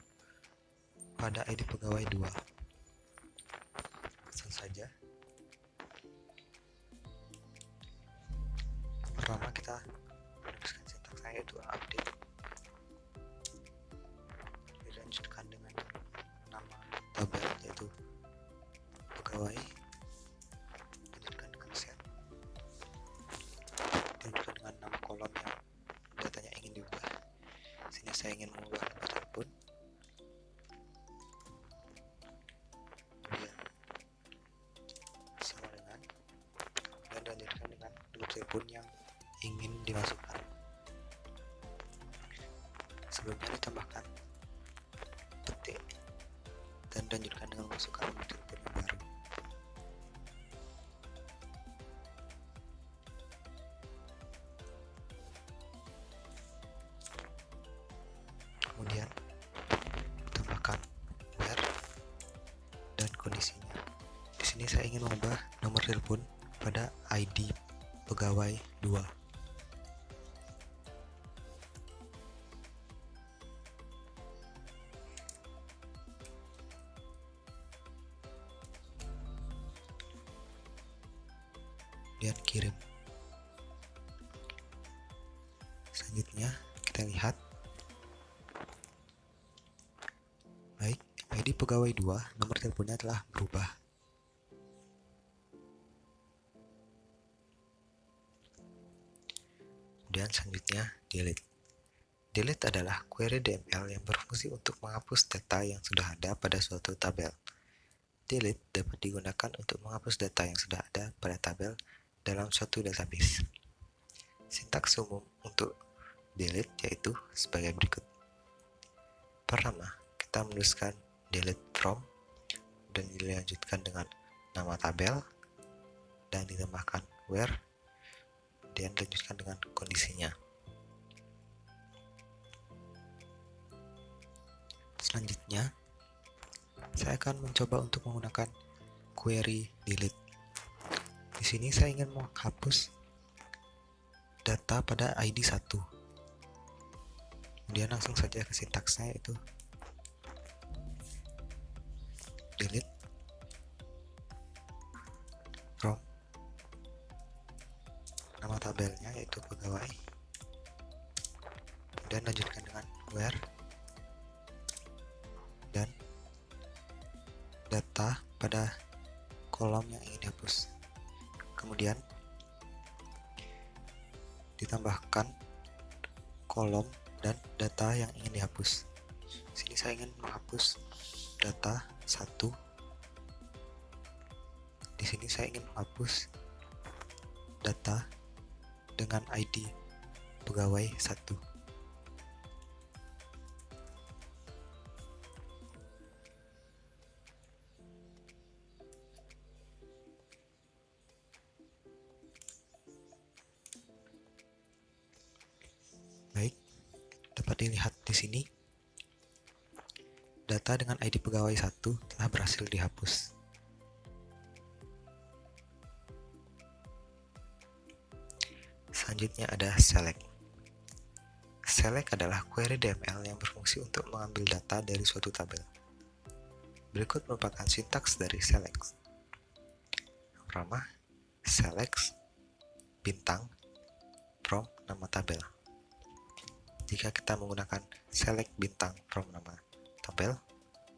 pada ID pegawai 2. Langsung saja. Pertama kita menuliskan sintaksnya yaitu update. Dilanjutkan dengan nama tabel yaitu pegawai. Dilanjutkan dengan set. Dilanjutkan dengan nama kolom yang datanya ingin diubah. Sini saya ingin mengubah nomor telepon. Kemudian sama dengan, dan dilanjutkan dengan nomor telepon yang ingin dimasukkan. Sebelumnya ditambahkan petik dan dilanjutkan dengan memasukkan nomor telepon yang baru. Kemudian tambahkan where dan kondisinya. Di sini saya ingin mengubah nomor telepon pada ID pegawai 2. Kemudian kirim. Selanjutnya kita lihat. Baik, ID pegawai 2, nomor teleponnya telah berubah. Kemudian selanjutnya delete. Delete adalah query DML yang berfungsi untuk menghapus data yang sudah ada pada suatu tabel. Delete dapat digunakan untuk menghapus data yang sudah ada pada tabel dalam suatu database. Sintaks umum untuk delete yaitu sebagai berikut. Pertama, kita menuliskan delete from dan dilanjutkan dengan nama tabel dan ditambahkan where dan dilanjutkan dengan kondisinya. Selanjutnya, saya akan mencoba untuk menggunakan query delete. Di sini saya ingin menghapus data pada ID 1. Kemudian langsung saja ke sintaksnya yaitu delete from nama tabelnya yaitu pegawai, dan lanjutkan dengan where dan data pada kolom yang ingin dihapus. Kemudian ditambahkan kolom dan data yang ingin dihapus. Sini saya ingin menghapus data 1. Di sini saya ingin menghapus data dengan ID pegawai 1. Di sini, data dengan ID pegawai 1 telah berhasil dihapus. Selanjutnya ada select. Select adalah query DML yang berfungsi untuk mengambil data dari suatu tabel. Berikut merupakan sintaks dari select. Yang pertama, select bintang from nama tabel. Jika kita menggunakan select bintang from nama tabel,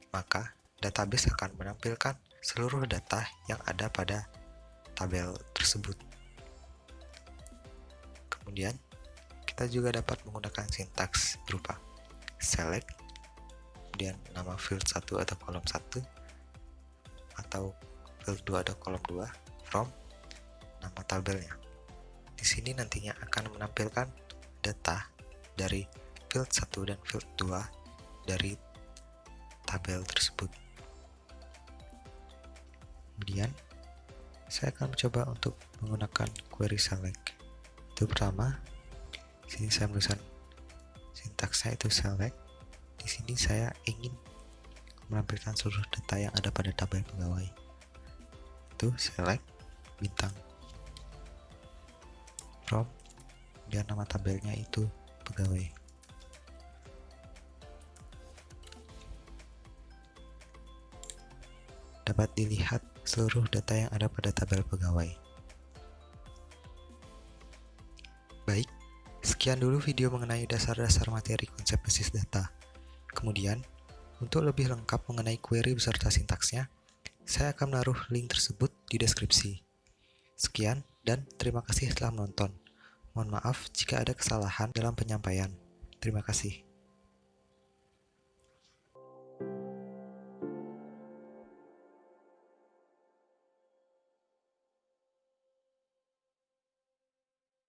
maka database akan menampilkan seluruh data yang ada pada tabel tersebut. Kemudian, kita juga dapat menggunakan sintaks berupa select, kemudian nama field 1 atau kolom 1, atau field 2 atau kolom 2, from nama tabelnya. Di sini nantinya akan menampilkan data dari field 1 dan field 2 dari tabel tersebut. Kemudian, saya akan mencoba untuk menggunakan query select. Itu pertama, sini saya menuliskan sintaksnya itu select. Di sini saya ingin menampilkan seluruh data yang ada pada tabel pegawai. Itu select bintang from, dan nama tabelnya itu pegawai. Dapat dilihat seluruh data yang ada pada tabel pegawai. Baik, sekian dulu video mengenai dasar-dasar materi konsep basis data. Kemudian, untuk lebih lengkap mengenai query beserta sintaksnya, saya akan menaruh link tersebut di deskripsi. Sekian, dan terima kasih telah menonton. Mohon maaf jika ada kesalahan dalam penyampaian. Terima kasih.